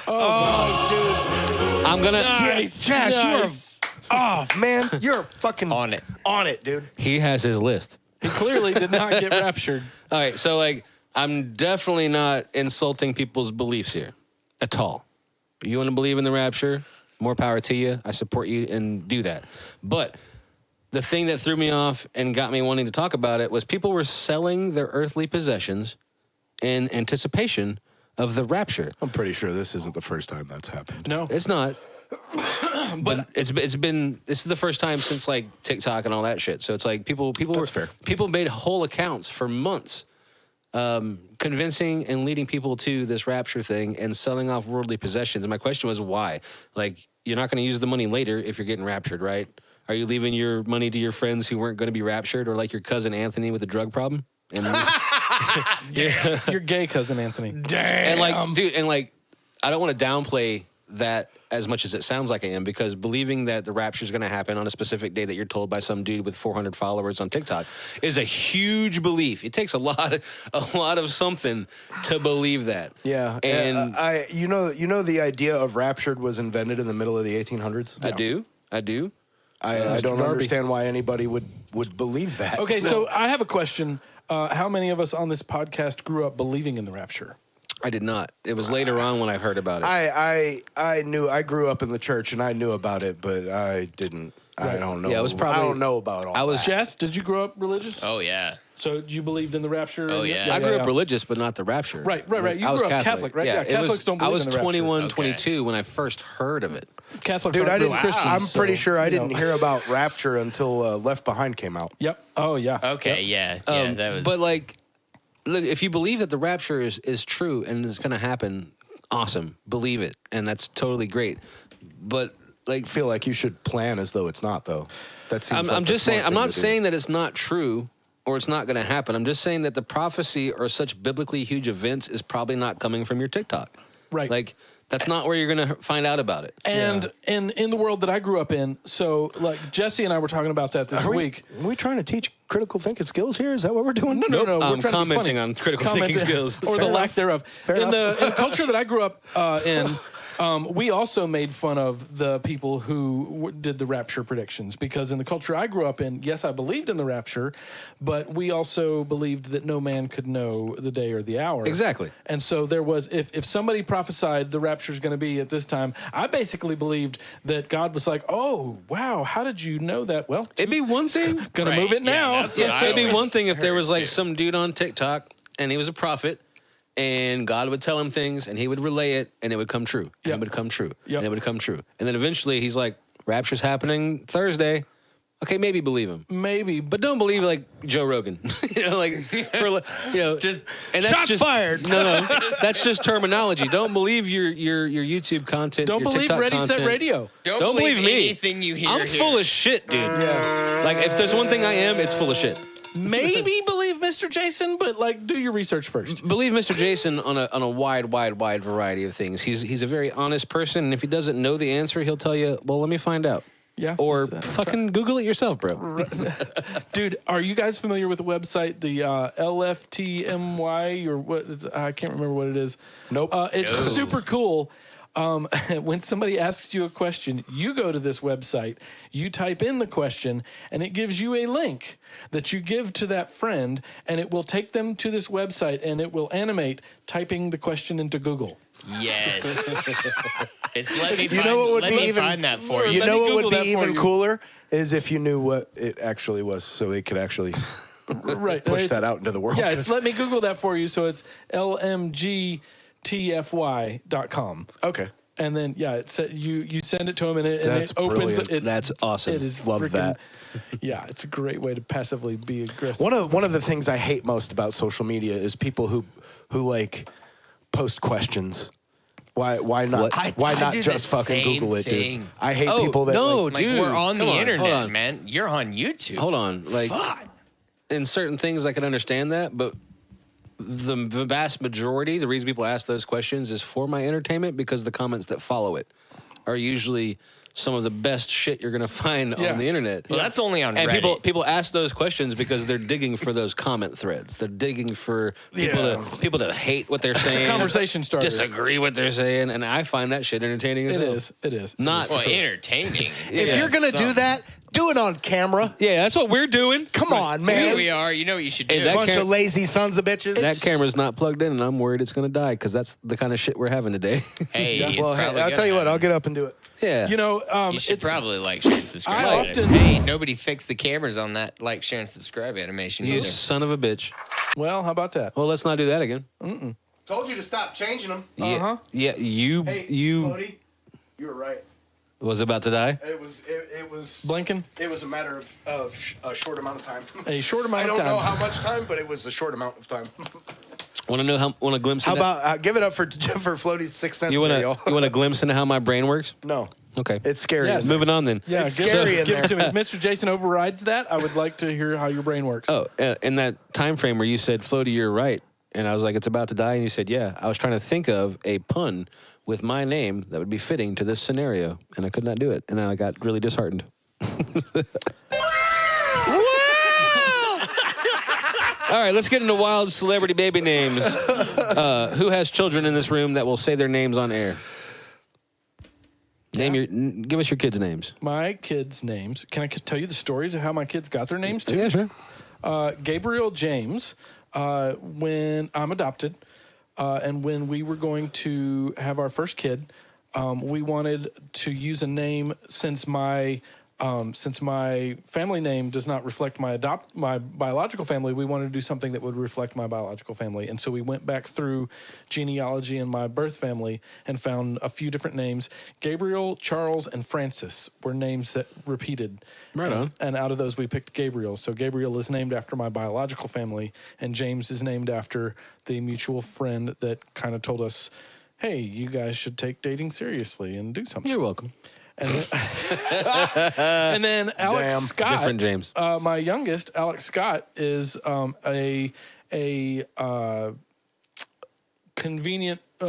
Oh, I'm gonna. Nice. Josh, nice. oh man, you're fucking On it. on it, dude. He has his list. He clearly did not get raptured. All right, so like, I'm definitely not insulting people's beliefs here at all. You want to believe in the rapture? More power to you. I support you and do that. But the thing that threw me off and got me wanting to talk about it was people were selling their earthly possessions in anticipation of the rapture. I'm pretty sure this isn't the first time that's happened. No. It's not. But this is the first time since like TikTok and all that shit. So it's like people made whole accounts for months, convincing and leading people to this rapture thing and selling off worldly possessions. And my question was why? Like, you're not going to use the money later if you're getting raptured, right? Are you leaving your money to your friends who weren't going to be raptured, or like your cousin Anthony with a drug problem? And Your gay cousin Anthony. And like, dude, and like, I don't want to downplay that as much as it sounds like I am, because believing that the rapture is going to happen on a specific day that you're told by some dude with 400 followers on TikTok is a huge belief. It takes a lot of something to believe that. Yeah, and you know the idea of raptured was invented in the middle of the 1800s. I do. I don't understand why anybody would believe that. Okay, so I have a question. How many of us on this podcast grew up believing in the rapture? I did not. It was later on when I heard about it. I grew up in the church and I knew about it, but I didn't. I don't know. Yeah, it was probably. I don't know about all. that. Jess, did you grow up religious? Oh yeah. So you believed in the rapture? Oh, yeah. I grew up religious, but not the rapture. Right. You I was grew up Catholic, right? Yeah, it Catholics was, don't believe I was in the rapture. 21, Okay. 22 when I first heard of it. Catholics Dude, aren't I real didn't. Christians. I'm pretty so, sure I you know. didn't hear about rapture until Left Behind came out. Yep. Oh, yeah. Okay. Yep. Yeah. That was. But like, look, if you believe that the rapture is true and it's going to happen, awesome. Believe it, and that's totally great. But like, I feel like you should plan as though it's not, though. That seems. I'm like the just smart saying. I'm thing not to do. saying that it's not true or it's not going to happen. I'm just saying that the prophecy or such biblically huge events is probably not coming from your TikTok. Right. Like, that's not where you're going to find out about it. And in the world that I grew up in, so like Jesse and I were talking about that this week. Are we trying to teach critical thinking skills here? Is that what we're doing? No. We're I'm trying to be commenting funny. on critical thinking skills. or the Fair lack enough. thereof. Fair in enough. the culture that I grew up in, we also made fun of the people who did the rapture predictions, because in the culture I grew up in, yes, I believed in the rapture, but we also believed that no man could know the day or the hour. Exactly. And so there was, if somebody prophesied the rapture is going to be at this time, I basically believed that God was like, oh, wow, how did you know that? Well, It'd be one thing. gonna Right, move it yeah, now. that's what I It'd be always one thing if there was heard, like too. some dude on TikTok and he was a prophet and God would tell him things and he would relay it and it would come true. And Yep. it would come true. Yep. And it would come true. And then eventually he's like, rapture's happening Thursday. Okay, maybe believe him. Maybe, But don't believe like Joe Rogan. Just and that's shots just, fired. No, that's just terminology. Don't believe your YouTube content. don't your believe TikTok Ready content. Set Radio. don't believe believe me. anything you hear. I'm here. full of shit, dude. Like if there's one thing I am, it's full of shit. Maybe believe Mr. Jason, but like do your research first. Believe Mr. Jason on a wide variety of things. He's a very honest person, and if he doesn't know the answer, he'll tell you, well, let me find out. Yeah. Or fucking Google it yourself, bro. Dude, are you guys familiar with the website, the LFTMY or what? I can't remember what it is. Nope. It's super cool. When somebody asks you a question, you go to this website, you type in the question, and it gives you a link that you give to that friend, and it will take them to this website, and it will animate typing the question into Google. Yes. It's let me You find, know what would let be me even- find that for You Let know me what Google would that be for even you. cooler is if you knew what it actually was, so it could actually Right. push It's- that out into the world. Yeah, it's let me Google that for you. So it's lmgtfy.com. Okay. And then you send it to them and it That's opens. brilliant. It's, That's awesome. It is Love freaking- that. Yeah, it's a great way to passively be aggressive. One of the things I hate most about social media is people who like post questions. Why not? What? Why I not do just the fucking same Google it, dude? thing. I hate Oh, people that no, like, Like Dude, we're on the come on, internet, hold on. man. You're on YouTube. Hold on. Like, in certain things, I can understand that, but the vast majority, the reason people ask those questions is for my entertainment, because the comments that follow it are usually some of the best shit you're going to find Yeah. on the internet. Well, that's only on And Reddit. people ask those questions because they're digging for those comment threads. They're digging for people to hate what they're saying, conversation starter. disagree what they're saying, and I find that shit entertaining as It hell. is. It is. Not Well, entertaining. if Yeah. you're gonna do that, do it on camera. yeah, that's what we're doing. Come on, Here man. we are. You know what you should do. Hey, that Bunch cam- of lazy sons of bitches. That camera's not plugged in, and I'm worried it's going to die because that's the kind of shit we're having today. hey, it's Well, hey, probably I'll gonna tell you what. happen. I'll get up and do it. Yeah. You know, You should it's probably like, share, and subscribe. I at it. often- Hey, nobody fixed the cameras on that like, share, and subscribe animation You either. son of a bitch. well. How about that? Well, let's not do that again. Told you to stop changing them. Uh-huh. Yeah, you Floaty, you were right. was about to die. It was Blinking It was a matter of a short amount of time. a short amount I of don't time. know how much time, but it was a short amount of time. Want a glimpse? How into, about give it up for Floaty's Sixth Sense? you want there, to y'all. you want a glimpse into how my brain works? No, Okay, it's scary. Yes. moving on then. Yeah, It's give, scary it, in give it to me. there. Mr. Jason overrides that. I would like to hear how your brain works. Oh, in that time frame where you said, "Floaty, you're right," and I was like, "It's about to die," and you said, "Yeah." I was trying to think of a pun with my name that would be fitting to this scenario, and I could not do it, and I got really disheartened. All right, let's get into wild celebrity baby names. Who has children in this room that will say their names on air? Give us your kids' names. My kids' names. Can I tell you the stories of how my kids got their names too? Yeah, sure. Gabriel James, when I'm adopted, and when we were going to have our first kid, we wanted to use a name since my family name does not reflect my biological family. We wanted to do something that would reflect my biological family, and so we went back through genealogy in my birth family and found a few different names. Gabriel, Charles, and Francis were names that repeated. Right on. And out of those, we picked Gabriel. So Gabriel is named after my biological family, and James is named after the mutual friend that kind of told us, "Hey, you guys should take dating seriously and do something." You're welcome. And then Alex Damn. Scott, Different James. my youngest, Alex Scott, is a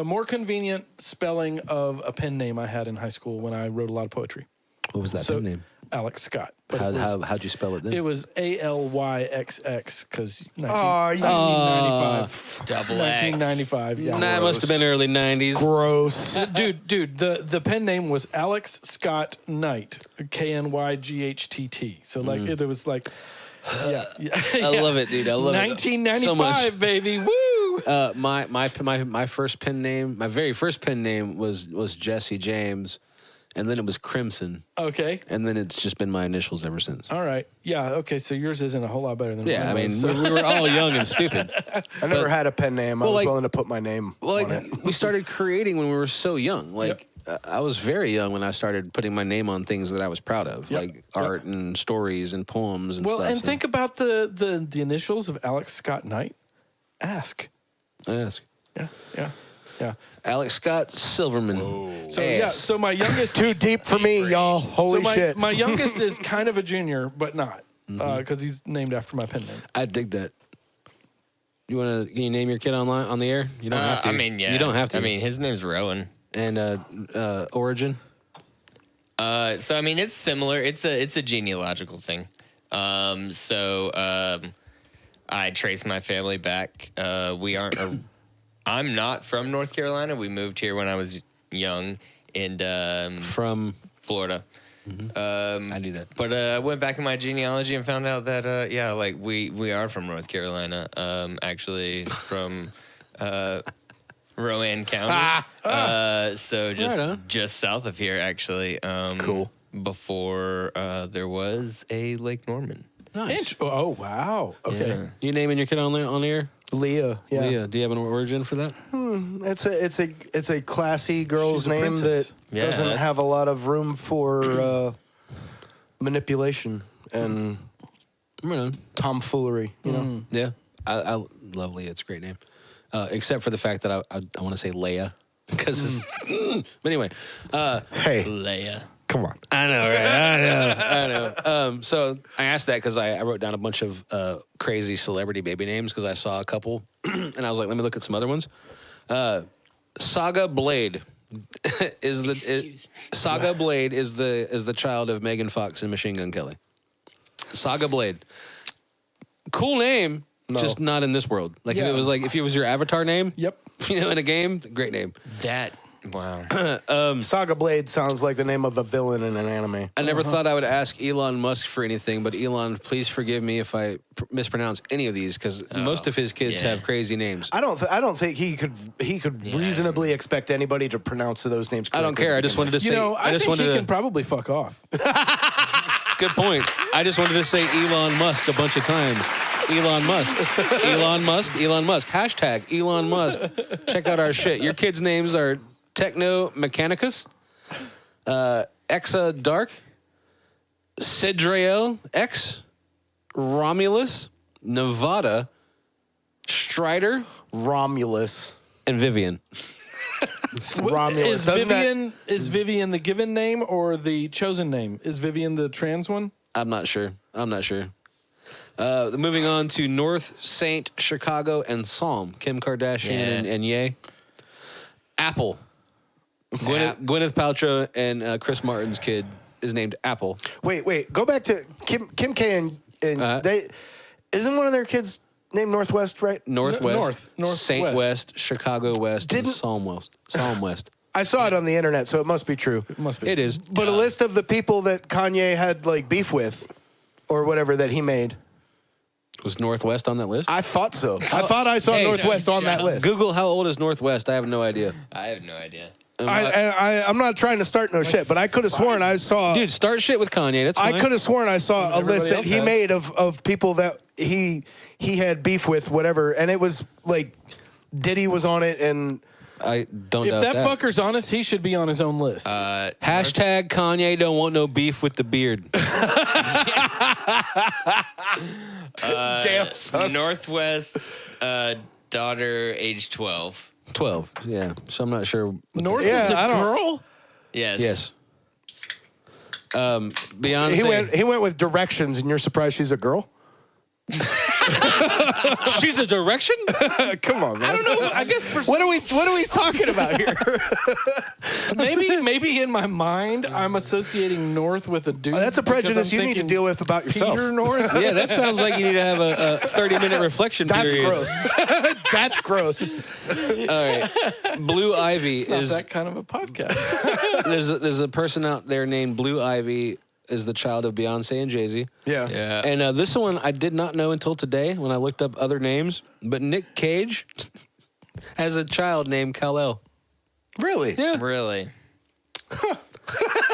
more convenient spelling of a pen name I had in high school when I wrote a lot of poetry. What was that So, pen name? Alex Scott. But it was- How'd you spell it then? it was ALYXX because Oh, 1995. Double X. 1995, yeah. That must have been early 90s. gross. Dude, the pen name was Alex Scott Knight, KNYGHTT. So like it was like, yeah. I love it, dude. I love it 1995, so much. baby, woo! My first pen name, my very first pen name was Jesse James, and then it was Crimson, Okay, and then it's just been my initials ever since. all right, yeah, okay. So yours isn't a whole lot better than Yeah, I mine mean, was, so- we were all young and stupid. I never had a pen name. I Well, was like- willing to put my name Well, on it. like we started creating when we were so young. Like I was very young when I started putting my name on things that I was proud of, Yep. like art and stories and poems and well, stuff. and so think about the initials of Alex Scott Knight. Ask. I ask. Yeah. Alex Scott Silverman. So yeah, Ass. so my youngest. Too deep for me, y'all. Holy so my, shit. my youngest is kind of a junior, but not because he's named after my pen name. I dig that. Can you name your kid on the air? You don't have to. I mean, yeah. You don't have to. I mean, his name's Rowan. and origin. So I mean, it's similar. It's a genealogical thing. I trace my family back. I'm not from North Carolina. We moved here when I was young in From Florida. I knew that. But I went back in my genealogy and found out that like we are from North Carolina. Actually from Rowan County. So Right on. just south of here, actually. Cool. Before there was a Lake Norman. Nice. Oh wow. Okay. Yeah. You naming your kid on air? Leah. Yeah. Leah. Do you have an origin for that? It's a classy girl's She's a name princess. that Yeah, doesn't that's- have a lot of room for manipulation and Right on. tomfoolery. You know. Yeah. I love Leah. It's a great name. Except for the fact that I want to say Leia. Because but anyway. Hey, Leia. come on. I know, right? I know. So I asked that because I wrote down a bunch of crazy celebrity baby names because I saw a couple, and I was like, let me look at some other ones. Saga Blade is the child of Megan Fox and Machine Gun Kelly. Saga Blade, cool name, No. just not in this world. Like Yeah. if it was your avatar name, Yep. in a game, great name. That Wow. Saga Blade sounds like the name of a villain in an anime. I never thought I would ask Elon Musk for anything, but Elon, please forgive me if I mispronounce any of these because most of his kids yeah. have crazy names. I don't think he could reasonably expect anybody to pronounce those names I correctly. don't care. I just wanted to say. You know, I just think wanted he to. can probably fuck off. Good point. I just wanted to say Elon Musk a bunch of times. Elon Musk. Elon Musk. Elon Musk. Hashtag Elon Musk. Check out our shit. Your kids' names are Techno Mechanicus, Exa Dark, Sidriel X, Romulus, Nevada, Strider, Romulus. and Vivian. Romulus. Is Doesn't that- Vivian the given name or the chosen name? Is Vivian the trans one? I'm not sure. Moving on to North, Saint, Chicago, and Psalm. Kim Kardashian and Ye. Apple. Gwyneth Paltrow and Chris Martin's kid is named Apple. Wait. Go back to Kim K and they. Isn't one of their kids named Northwest, right? Northwest, North Saint West. West, Chicago West, and Didn't- Psalm West. Psalm West. I saw it on the internet, so it must be true. It must be. It is. But a list of the people that Kanye had like beef with, or whatever that he made. Was Northwest on that list? I thought so. I thought I saw Hey, Northwest on that list. Google how old is Northwest. I have no idea. I have no idea. I'm not trying to start no shit, but I could have sworn I saw. Dude, start shit with Kanye. That's I fine. could have sworn I saw a list that else he has. made of people that he had beef with, whatever, and it was like Diddy was on it, and I don't If doubt that that. fucker's honest, he should be on his own list. Hashtag Kanye don't want no beef with the beard. damn son. Northwest daughter, age 12. 12. Yeah. So I'm not sure. North Yeah, is a I don't- girl? Yes. Yes. Beyonce. He went with directions, and you're surprised she's a girl? She's a direction? Come on, man. I don't know. I guess for What are we talking about here? maybe in my mind I'm associating North with a dude. That's a because prejudice I'm you need to thinking deal with about yourself. Peter North. Yeah, that sounds like you need to have a 30-minute reflection That's period. gross. That's gross. All right. Blue Ivy It's not is that kind of a podcast. there's a person out there named Blue Ivy is the child of Beyonce and Jay-Z. Yeah. Yeah. And this one I did not know until today when I looked up other names, but Nick Cage has a child named Kal-El. Really? Yeah. Really?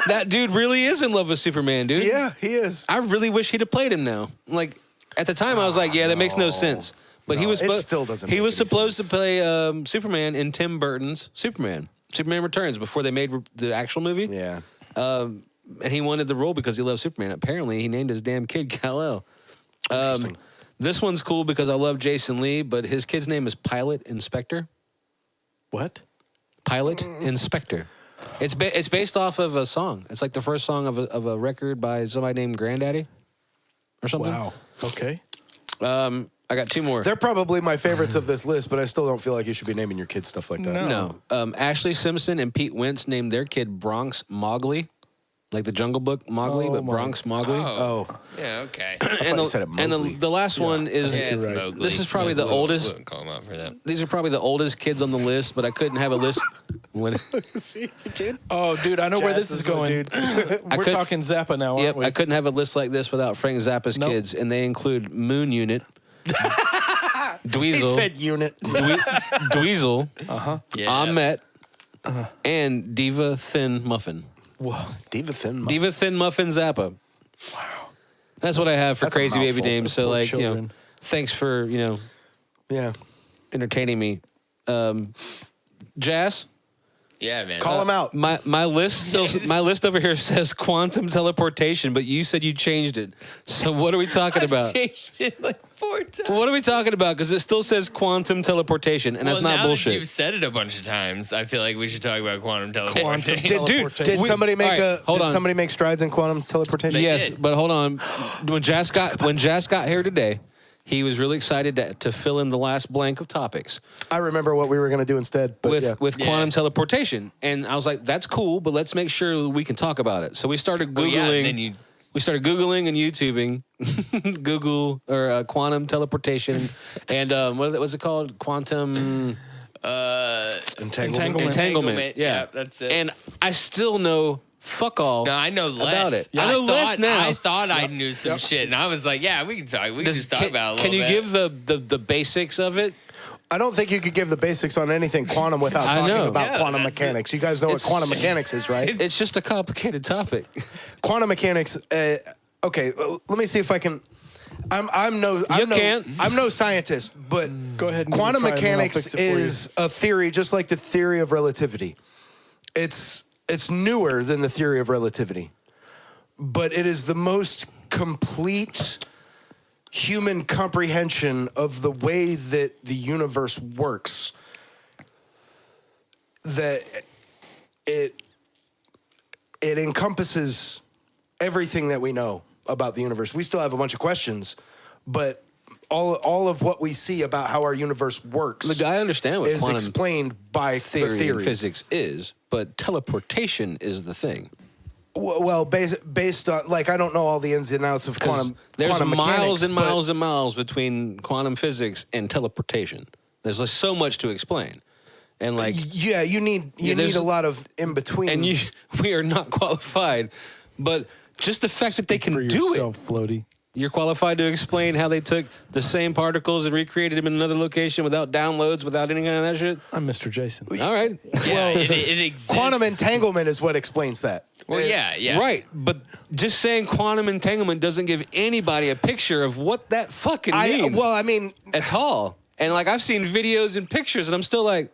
That dude really is in love with Superman, dude. Yeah, he is. I really wish he'd have played him now. Like at the time I was like, yeah, that makes no sense. But he No, was it supposed still doesn't he make was any supposed sense. to play Superman in Tim Burton's Superman. Superman Returns before they made the actual movie. Yeah. And he wanted the role because he loved Superman. Apparently, he named his damn kid Kal-El. Interesting. This one's cool because I love Jason Lee, but his kid's name is Pilot Inspector. What? Pilot Inspector. It's based off of a song. It's like the first song of a record by somebody named Granddaddy or something. Wow. Okay. I got two more. They're probably my favorites of this list, but I still don't feel like you should be naming your kids stuff like that. No. No. Ashley Simpson and Pete Wentz named their kid Bronx Mowgli. Like the Jungle Book Mowgli, Oh, but my. Bronx Mowgli. Oh, Yeah, okay. thought you said it Mowgli. the last one is Yeah, it's right. Mowgli. This is probably the We'll oldest- call him out for that. these are probably the oldest kids on the list, but I couldn't have a list when Oh, dude, I know where this is going. We're could- talking Zappa now, aren't Yep, we? I couldn't have a list like this without Frank Zappa's Nope. kids, and they include Moon Unit, he Dweezil, said unit. Dweezil, Yeah. Ahmet, and Diva Thin Muffin. Whoa. Diva Thin. Diva Thin Muffin Zappa. Wow. That's what I have for That's a crazy baby mouthful. names. So Poor like, children. thanks for, Yeah. entertaining me. Jazz, Yeah, man. Call him out. my list still my list over here says quantum teleportation, but you said you changed it. So what are we talking about? Changed it like 4 times. What are we talking about? Because it still says quantum teleportation, and that's Well, not now that bullshit. you've said it a bunch of times, I feel like we should talk about quantum teleportation. Did Teleportation. somebody make all right, hold did on. somebody make strides in quantum teleportation? They Yes, did. but hold on. When Jazz got here today, he was really excited to fill in the last blank of topics I remember what we were going to do instead. But with yeah. quantum Yeah. teleportation, and I was like, "That's cool, but let's make sure we can talk about it." So we started Well, googling. yeah, and then you- We started googling and YouTubing, Google or quantum teleportation, and what was it called? Quantum. Entanglement. Yeah, that's it. And I still know fuck all. No, I know less about it. I I know thought, less now. I thought I knew some shit, and I was like, yeah, we can talk. We can just talk about it a little Can you bit. give the basics of it? I don't think you could give the basics on anything quantum without I talking know. about Yeah, quantum that's mechanics. You guys know what It's- quantum mechanics is, right? It's just a complicated topic. Quantum mechanics. Okay, let me see if I can. I'm no scientist, but Go ahead and quantum try it and then I'll mechanics fix it for you. is a theory, just like the theory of relativity. It's newer than the theory of relativity, but it is the most complete human comprehension of the way that the universe works. That it encompasses everything that we know about the universe. We still have a bunch of questions, but all of what we see about how our universe works Look, I understand what is quantum explained by theory, the theory. and physics is, but teleportation is the thing. Well, based on, like, I don't know all the ins and outs of 'Cause quantum. there's quantum miles mechanics, and but- miles and miles between quantum physics and teleportation. There's like so much to explain, and like, Yeah, you need there's- a lot of in between. and we are not qualified, but just the fact that they can For do yourself, Floaty. You're qualified to explain how they took the same particles and recreated them in another location without downloads, without any kind of that shit. I'm Mr. Jason. All right, Yeah, it exists. Quantum entanglement is what explains that. Well, yeah. right, but just saying quantum entanglement doesn't give anybody a picture of what that fucking means I mean, at all. And like I've seen videos and pictures, and I'm still like,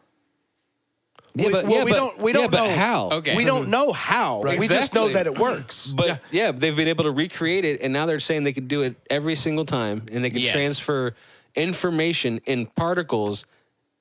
yeah, but we don't yeah, but know how? Okay. We don't know how. Right. We just know Exactly. that it works. But yeah, they've been able to recreate it, and now they're saying they can do it every single time, and they can Yes. transfer information in particles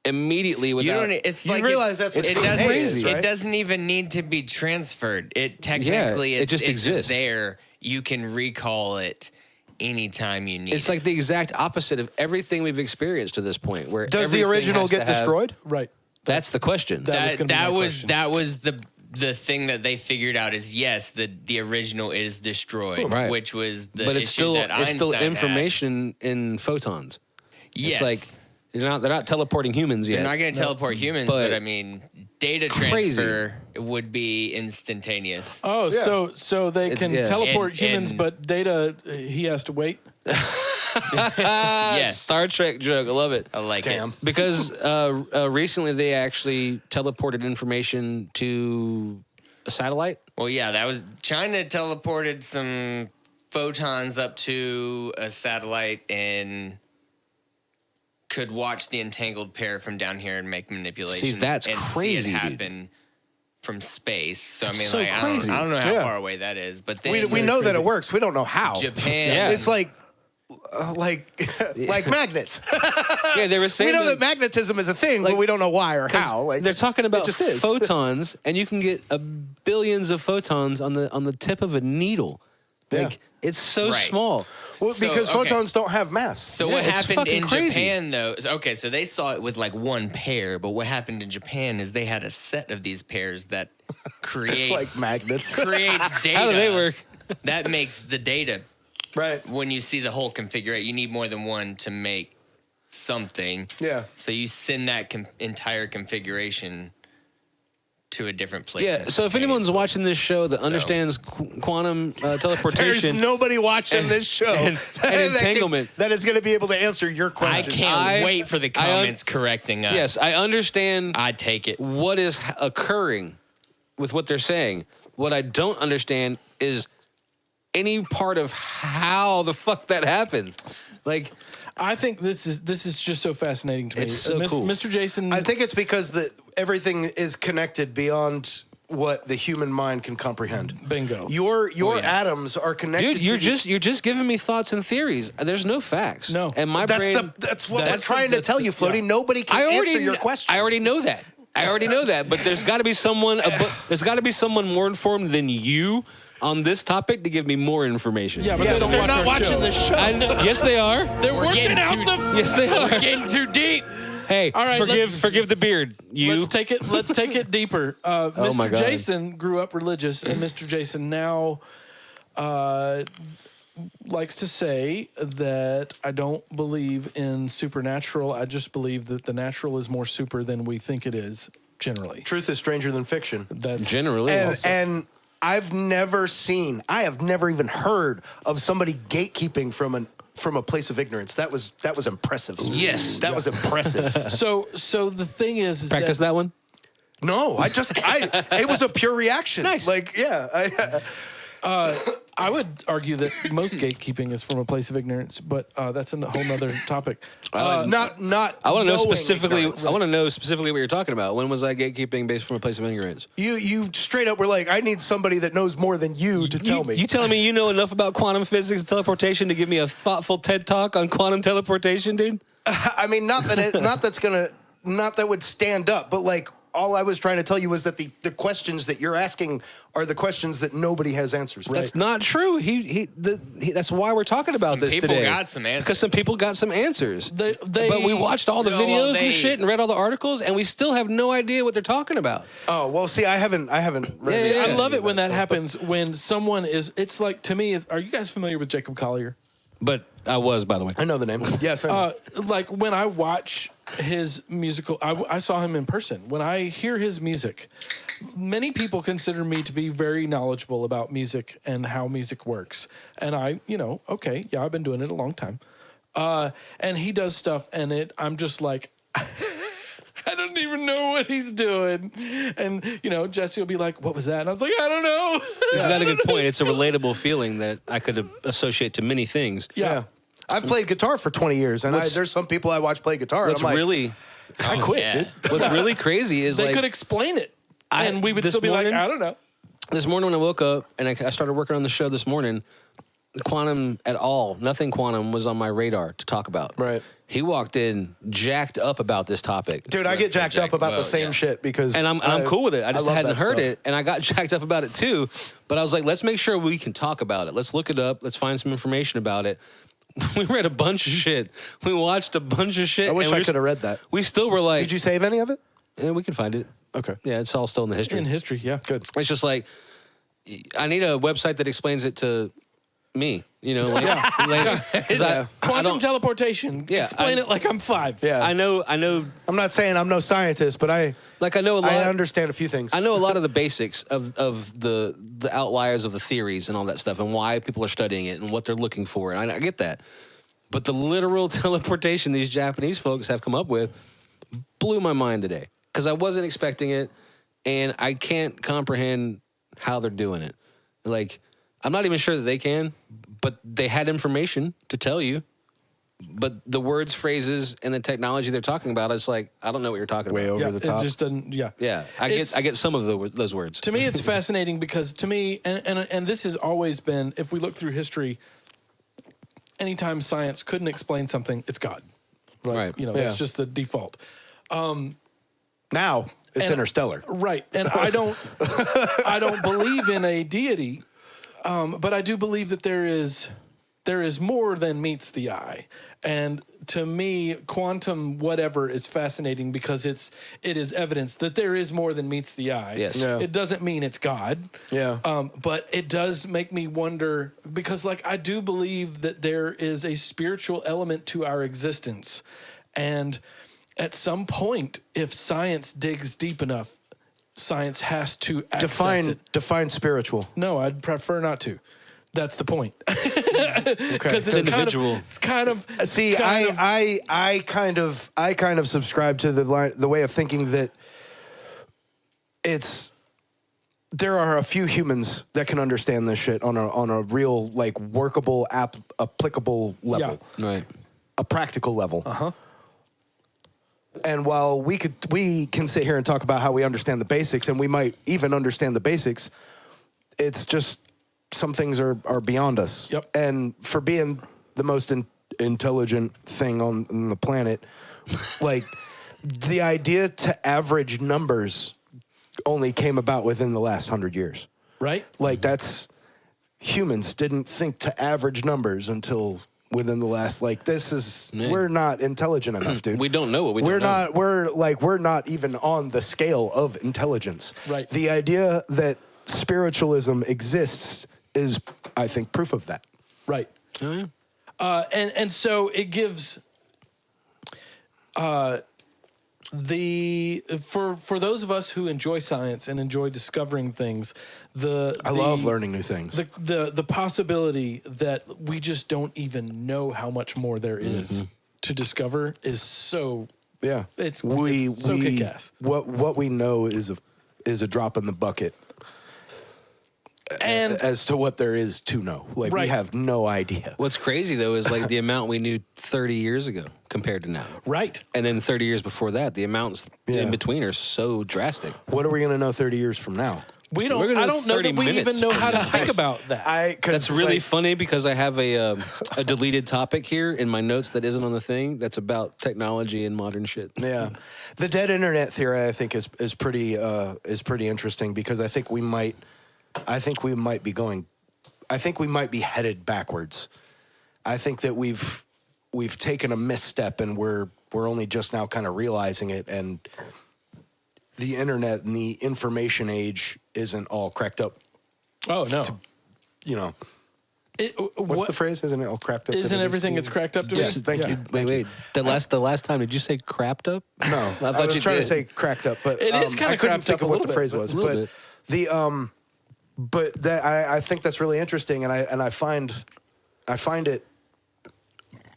immediately You without. don't. It's You like realize that's what it DNA doesn't. is, right? It doesn't even need to be transferred. It technically, it it's, just it's exists. there. You can recall it anytime you need. It's like the exact opposite of everything we've experienced to this point. Where Does the everything original has to get have- destroyed? Right. That's the question. That was gonna be my question. that was the thing that they figured out is yes, the original is destroyed, Right. which was the but issue it's still that Einstein had. information in photons. Yes. It's like they're not teleporting humans yet. They're not going to teleport humans, But but I mean, data crazy. transfer would be instantaneous. Oh, Yeah. so they It's- can yeah. teleport And- humans, and- but Data, he has to wait. Yes, Star Trek joke. I love it. I like Damn. it. Because recently they actually teleported information to a satellite. Well, yeah, that was China teleported some photons up to a satellite and could watch the entangled pair from down here and make manipulations. that's and crazy, see it dude. happen from space. So I mean, so like crazy. I don't know how Yeah. far away that is, but then We know that it works. We don't know how. Japan. Yeah. It's like magnets. Yeah, they were saying we know that magnetism is a thing, but we don't know why or 'cause how. Like they're talking it about just is. photons, and you can get billions of photons on the tip of a needle. Like Yeah. it's so Right. small. Well, So, because okay. photons don't have mass. So Yeah, what it's happened fucking in crazy. Japan though? Okay, so they saw it with like one pair, but what happened in Japan is they had a set of these pairs that creates like magnets. creates data. How do they work? That makes the data Right. when you see the whole configuration. You need more than one to make something. Yeah. So you send that entire configuration to a different place. Yeah. So if anyone's watching this show that understands quantum There's teleportation, nobody watching this show and entanglement. that is going to be able to answer your I question. can't wait for the I comments correcting us. yes, I understand I'd take it. what is occurring with what they're saying. What I don't understand is any part of how the fuck that happens. Like, I think this is just so fascinating to me. It's so cool. Mr. Jason. I think it's because everything is connected beyond what the human mind can comprehend. Bingo. Your atoms are connected. dude, you're to just giving me thoughts and theories. There's no facts. No. and my that's brain. that's what That's- we're trying to that's- tell you, Floaty. yeah. Nobody can answer your question. I already know that. I already know that. But there's got to be someone. There's got to be someone more informed than you on this topic to give me more information. yeah, but Yeah, they but don't they're watch not our watching show. the show. I know. Yes, they are. They're working getting out too- the. Yes, they are. Getting too deep. Hey, All right, forgive the beard. You. Let's take it deeper. Mr. my God. Jason grew up religious, and Mr. Jason now likes to say that I don't believe in supernatural. I just believe that the natural is more super than we think it is generally. Truth is stranger than fiction. That's Generally, And I have never even heard of somebody gatekeeping from a place of ignorance. That was impressive. Yes. That was impressive. so the thing is practice that one. No, it was a pure reaction. Nice. Like, yeah. I would argue that most gatekeeping is from a place of ignorance, but that's a whole nother topic. Not. I want to know knowing specifically. ignorance. I want to know specifically what you're talking about. When was I gatekeeping based from a place of ignorance? You straight up were like, I need somebody that knows more than you to tell me. You telling me you know enough about quantum physics and teleportation to give me a thoughtful TED talk on quantum teleportation, dude? I mean, not that would stand up, but like, all I was trying to tell you was that the questions that you're asking are the questions that nobody has answers for. That's not true. That's why we're talking about Some this people today. got some answers. Because some people got some answers. They- but we watched all the No, well, videos they- and shit and read all the articles, and we still have no idea what they're talking about. Oh, well, see, I haven't read Yeah, I love any it of when that stuff, happens, when someone is, it's like, to me, are you guys familiar with Jacob Collier? But I was, by the way. but I know the name. Yes, I know. Like when I watch his musical, I saw him in person. When I hear his music, many people consider me to be very knowledgeable about music and how music works. And I've been doing it a long time. And he does stuff, and I'm just like, I don't even know what he's doing. And, Jesse will be like, what was that? And I was like, I don't know. He's got a good point. It's a relatable feeling that I could associate to many things. Yeah. I've played guitar for 20 years, and there's some people I watch play guitar, and What's I'm like, really I quit, yeah. dude. what's really crazy is They like could explain it. And we would this still be morning- like, I don't know. this morning when I woke up and I started working on the show this morning, quantum at all, nothing quantum was on my radar to talk about. Right. He walked in jacked up about this topic. Dude, I get jacked up about the same shit because... And I'm cool with it. I just love hadn't that heard stuff. it, and I got jacked up about it too. But I was like, let's make sure we can talk about it. Let's look it up. Let's find some information about it. We read a bunch of shit. We watched a bunch of shit. I wish and I we're could have read that. We still were like, Did you save any of it? yeah, we can find it. Okay. Yeah, it's all still in the history. In history, yeah. Good. It's just like, I need a website that explains it to me. Quantum teleportation. Yeah, Explain it like I'm 5. Yeah. I know. I'm not saying I'm no scientist, but I know a lot. I understand a few things. I know a lot of the basics of the outliers of the theories and all that stuff, and why people are studying it and what they're looking for. And I get that, but the literal teleportation these Japanese folks have come up with blew my mind today because I wasn't expecting it, and I can't comprehend how they're doing it. Like, I'm not even sure that they can, but they had information to tell you. But the words, phrases, and the technology they're talking about, it's like, I don't know what you're talking Way about. over the top. It just doesn't, yeah. Yeah, I get some of those words. To me, it's fascinating because to me, and this has always been, if we look through history, anytime science couldn't explain something, it's God. Right. That's Yeah. just the default. Now it's And- interstellar. Right. And I don't believe in a deity, but I do believe that there is more than meets the eye. And to me, quantum whatever is fascinating because it is evidence that there is more than meets the eye. Yes. Yeah. It doesn't mean it's God. Yeah. But it does make me wonder because, like, I do believe that there is a spiritual element to our existence. And at some point, if science digs deep enough, science has to access it. Define spiritual. No, I'd prefer not to. That's the point. Okay. Because it's individual. Kind of. See, kind of- I kind of subscribe to the way of thinking that there are a few humans that can understand this shit on a real, like, workable, applicable level, Right. a practical level. And while we can sit here and talk about how we understand the basics, and we might even understand the basics, it's just some things are beyond us. Yep. And for being the most intelligent thing on the planet, like, the idea to average numbers only came about within the last 100 years. Right? Like, humans didn't think to average numbers until within the last, like, we're not intelligent enough, dude. We don't know what we don't We're know. not, we're not even on the scale of intelligence. Right. The idea that spiritualism exists is, I think, proof of that. Right. Oh, yeah. And so it gives for those of us who enjoy science and enjoy discovering things, I love learning new things. the possibility that we just don't even know how much more there is to discover is so yeah, it's so kick-ass. What we know is a drop in the bucket. And As to what there is to know. Like, we Right. have no idea. What's crazy though is like the amount we knew 30 years ago compared to now. right. And then 30 years before that, the amounts Yeah. in between are so drastic. What are we going to know 30 years from now? We We're don't. gonna I do don't know 30 that we minutes even know from how to now. think about that. That's really funny because I have a deleted topic here in my notes that isn't on the thing that's about technology and modern shit. Yeah, the dead internet theory I think is pretty interesting because I think we might be headed backwards. I think that we've taken a misstep and we're only just now kind of realizing it, and the internet and the information age isn't all cracked up. Oh no. You know, what's the phrase? Isn't it all cracked up? that Isn't it is everything to it's be? cracked up to Yes, be? thank Yeah. you. Wait. The last time, did you say crapped up? No, I I thought was you trying did. to say cracked up, but It is kinda I couldn't crapped think up of a what little the phrase bit, was. a little But bit. that I think that's really interesting, and I find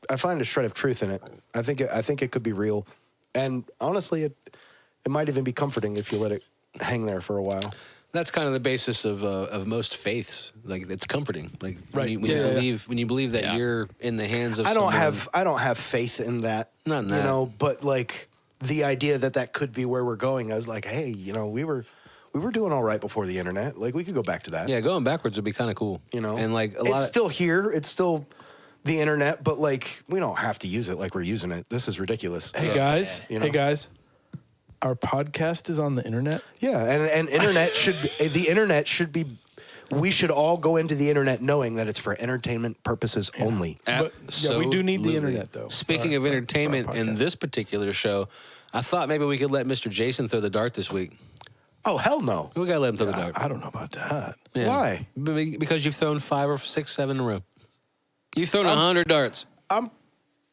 a shred of truth in it. I think it could be real, and honestly, it might even be comforting if you let it hang there for a while. That's kind of the basis of most faiths. Like, it's comforting. Like Right. when you believe that you're in the hands of I don't someone. have faith in that. Not in that. You know, but like the idea that could be where we're going. I was like, hey, you know, we were doing all right before the internet. Like, we could go back to that. Yeah, going backwards would be kind of cool. You know, and like it's still here. It's still the internet, but like we don't have to use it like we're using it. This is ridiculous. Hey guys. You know? Hey guys. Our podcast is on the internet. Yeah, and internet the internet should be. We should all go into the internet knowing that it's for entertainment purposes only. But yeah, we do need the Absolutely. internet though. Speaking of entertainment in this particular show, I thought maybe we could let Mr. Jason throw the dart this week. Oh hell no! We gotta let him throw the dart. I don't know about that. Yeah. Why? Because you've thrown 5 or 6, 7 in a row. You've thrown 100 darts. I'm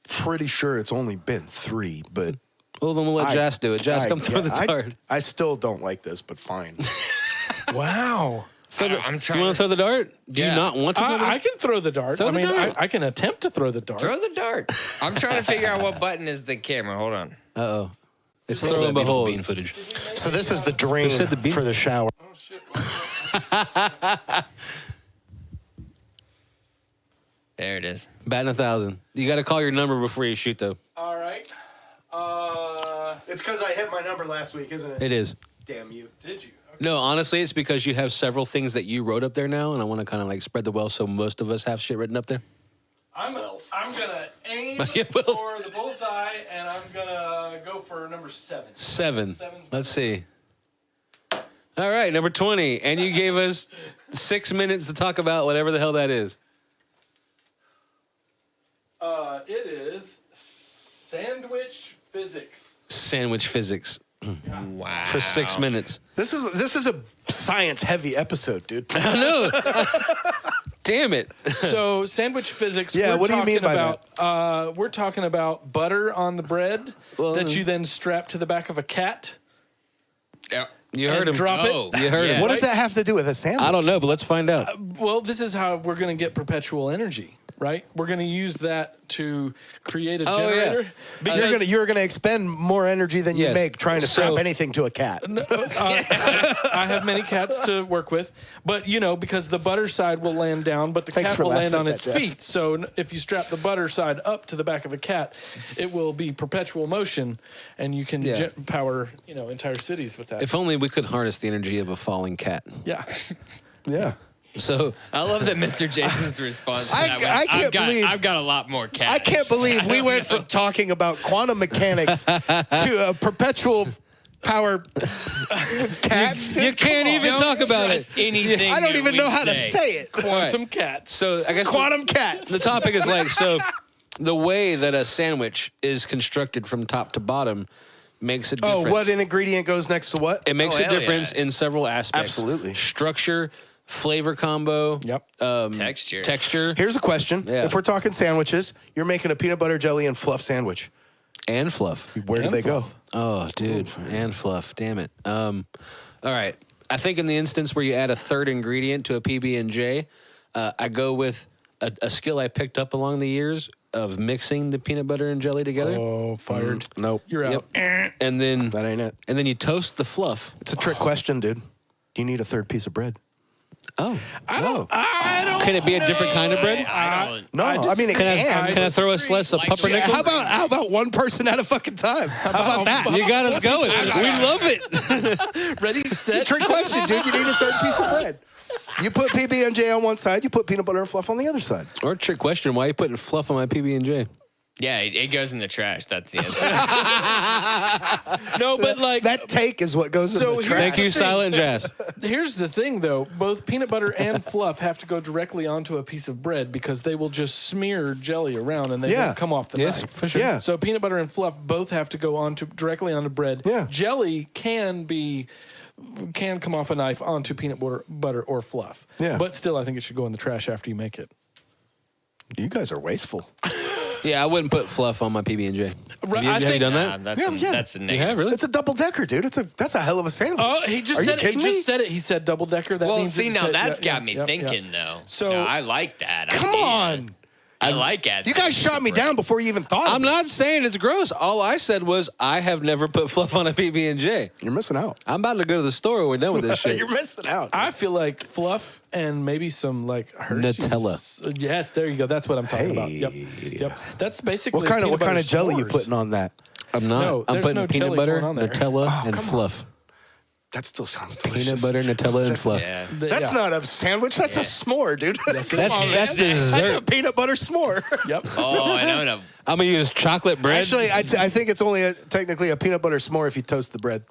pretty sure it's only been 3, but Well, then we'll let Jas do it. Jas, come throw the dart. I still don't like this, but fine. Wow. I'm trying. You want to throw the dart? Do Yeah. you not want to throw the I dart? can throw the dart. Throw I the mean, dart. I can attempt to throw the dart. Throw the dart. I'm trying to figure out what button is the camera. Hold on. Uh-oh. It's Throw throw and and behold. behold. Bean footage. So this is the drain said the bean? for the shower. There it is. Batting 1,000. You got to call your number before you shoot, though. All right. It's because I hit my number last week, isn't it? It is. Damn you. Did you? No, honestly, it's because you have several things that you wrote up there now, and I want to kind of like spread the wealth so most of us have shit written up there. I'm gonna aim Yeah, well. for the bullseye, and I'm gonna go for number 7. 7. Seven's Let's see. All right, number 20. And you gave us 6 minutes to talk about whatever the hell that is. It is sandwich physics. Sandwich physics Wow. for 6 minutes. This is a science heavy episode, dude. I know. Damn it. So sandwich physics. Yeah, we're what do you mean talking by about, we're talking about butter on the bread Well, that you then strap to the back of a cat. Yeah. You heard and him. drop Oh, it. You heard him. What does that have to do with a sandwich? I don't know, but let's find out. Well, this is how we're going to get perpetual energy, right? We're going to use that to create a Oh, yeah. generator. Because You're gonna expend more energy than you Yes. make trying to strap So- anything to a cat. I have many cats to work with, but because the butter side will land down, but the Thanks cat for will land laughing on at its that, Jess. feet. So if you strap the butter side up to the back of a cat, it will be perpetual motion, and you can Yeah. power entire cities with that. If only we could harness the energy of a falling cat. yeah. Yeah. So I love that Mr. Jason's response. To I- that I was, can't believe- I've got a lot more cats. I can't believe we went from talking about quantum mechanics to a perpetual power cats. you can't even talk about it. Anything I don't even we know how to say. say it. Quantum cats. So I guess Quantum cats. the topic is like, so the way that a sandwich is constructed from top to bottom makes a difference. Oh, what an ingredient goes next to what? It makes Oh, a hell difference yeah. in several aspects. Absolutely. Structure, flavor combo. Yep. Texture. Here's a question. Yeah. If we're talking sandwiches, you're making a peanut butter jelly and fluff sandwich. And fluff. Where do And they go? fluff. Oh, dude, and fluff. Damn it. All right. I think in the instance where you add a third ingredient to a PB&J, I go with a skill I picked up along the years of mixing the peanut butter and jelly together. Oh, fired. Nope. You're out. And then That ain't it. And then you toast the fluff. It's a trick question, dude. Do you need a third piece of bread? Oh. I don't. Can it be a different kind of bread? No, I mean it can. Can I throw a slice of pumpernickel? How about one person at a fucking time? How about that? You got us going. We love it. Ready, It's a set. trick question, dude. You need a third piece of bread. You put PB&J on one side, you put peanut butter and fluff on the other side. Or a trick question, why are you putting fluff on my PB&J? Yeah, it goes in the trash. That's the answer. No, but like That take is what goes So in the here's trash. Thank you, Silent Jazz. Here's the thing, though. Both peanut butter and fluff have to go directly onto a piece of bread because they will just smear jelly around and they Yeah. won't come off the Yes, knife. for sure. Yeah. So peanut butter and fluff both have to go directly onto bread. Yeah. Jelly can come off a knife onto peanut butter or fluff. Yeah. But still, I think it should go in the trash after you make it. You guys are wasteful. Yeah, I wouldn't put fluff on my PB&J. Right, Have you done that? That's Yeah. that's a You negative. have, really? It's a double decker, dude. That's a hell of a sandwich. Oh, he just Are said you it. kidding He me? just said it. He said double decker. That Well, means see, it now said- that's yeah, got me yeah, yeah. thinking, though. So- No, I like that. Come on. I like it. You guys shot me down before you even thought I'm of it. not saying it's gross. All I said was I have never put fluff on a PB&J. You're missing out. I'm about to go to the store when we're done with this shit. You're missing out. I feel like fluff and maybe some like Hershey's. Nutella. Yes, there you go. That's what I'm talking about. Hey. Yep. That's basically What kind peanut of butter jelly you s'mores. putting on that? I'm not. No, I'm there's putting no peanut jelly butter, going on there. Nutella, and come on. fluff. That still sounds delicious. Peanut butter, Nutella, and fluff. Yeah. That's not a sandwich. That's a s'more, dude. Yes, it That's is. that's That's a dessert. peanut butter s'more. Yep. Oh, I know. I'm gonna use chocolate bread. Actually, I think it's only technically a peanut butter s'more if you toast the bread.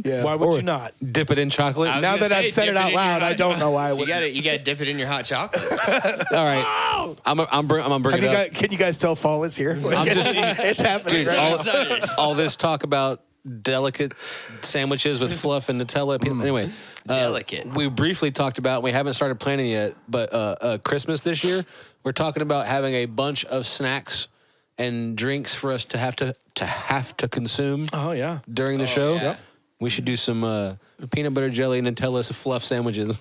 Yeah. Why would you not? dip it in chocolate. I was Now gonna that I've say, said dip it out in your loud, I hot- don't know why I You would. gotta dip it in your hot chocolate. All right. I'm gonna bring Have it you up. guys, can you guys tell fall is here? I'm just It's happening. dude, right? all this talk about delicate sandwiches with fluff and Nutella. Anyway, Delicate. We briefly talked about. We haven't started planning yet, but Christmas this year, we're talking about having a bunch of snacks and drinks for us to have to consume Oh yeah. during the show. yeah. We should do some peanut butter jelly Nutella fluff sandwiches.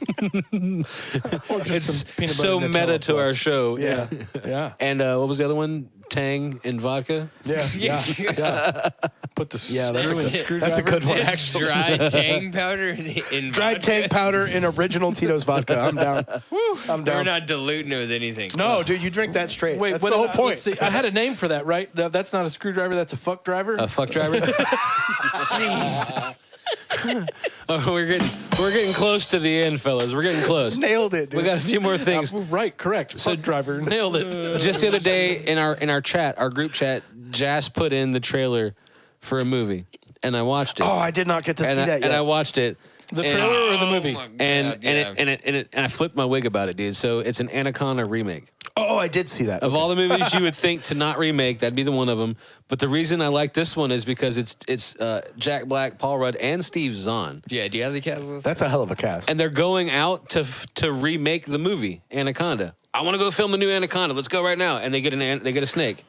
Or just It's some peanut so butter meta Nutella to our show. Yeah. Yeah. And what was the other one? Tang and vodka. Yeah. Yeah. Put the Yeah, that's screw in a the good, that's a good one. Just Actually, dried tang powder in dried vodka. tank powder in original Tito's vodka. I'm down. I'm We're down. not diluting it with anything. No, dude, you drink that straight. Wait, that's what the whole let's point. see. I had a name for that, right? No, that's not a screwdriver. That's a fuck driver. A fuck driver. Oh, we're getting close to the end, fellas. We're getting close. Nailed it, dude. We got a few more things. Right, correct. Fuck driver, nailed it. Just the other day in our chat, our group chat, Jas put in the trailer for a movie, and I watched it. Oh, I did not get to see and that yet. I watched it. The and- trailer or the movie? my God, And yeah. and I flipped my wig about it, dude. So it's an Anaconda remake. Oh, I did see that. Of all the movies you would think to not remake, that'd be the one of them. But the reason I like this one is because it's Jack Black, Paul Rudd, and Steve Zahn, Yeah, do you have the cast list? That's a hell of a cast. and they're going out to remake the movie Anaconda. I want to go film the new Anaconda. Let's go right now. And they get a snake,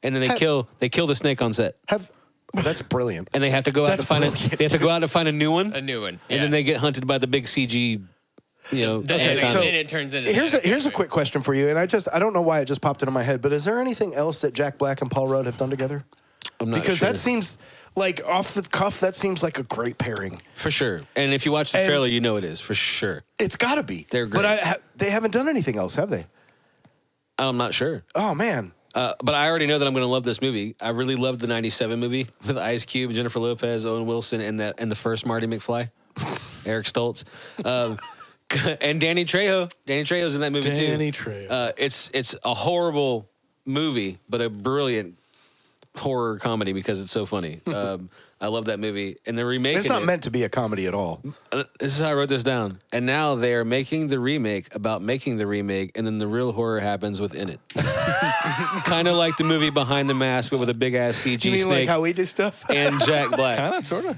and then they kill the snake on set, That's brilliant. and they have to go out That's to find brilliant, They have to go out to find a new one, A new one. and yeah. then they get hunted by the big CG. And so then it turns into Here's a quick question for you, and I don't know why it just popped into my head, but is there anything else that Jack Black and Paul Rudd have done together? I'm not Because sure. that seems like off the cuff. That seems like a great pairing. For sure. And if you watch the And- trailer, you know it is for sure. It's got to be. They're great. But they haven't done anything else, have they? I'm not sure. Oh man. But I already know that I'm going to love this movie. I really loved the '97 movie with Ice Cube, Jennifer Lopez, Owen Wilson, and the first Marty McFly, Eric Stoltz, and Danny Trejo. Danny Trejo's in that movie too. Danny Trejo. It's a horrible movie, but a brilliant horror comedy because it's so funny. I love that movie, and they're remaking It's not it. meant to be a comedy at all. This is how I wrote this down. And now they are making the remake about making the remake, and then the real horror happens within it. Kind of like the movie Behind the Mask, but with a big ass CG You mean snake like how we do stuff? and Jack Black. Kind of, sort of.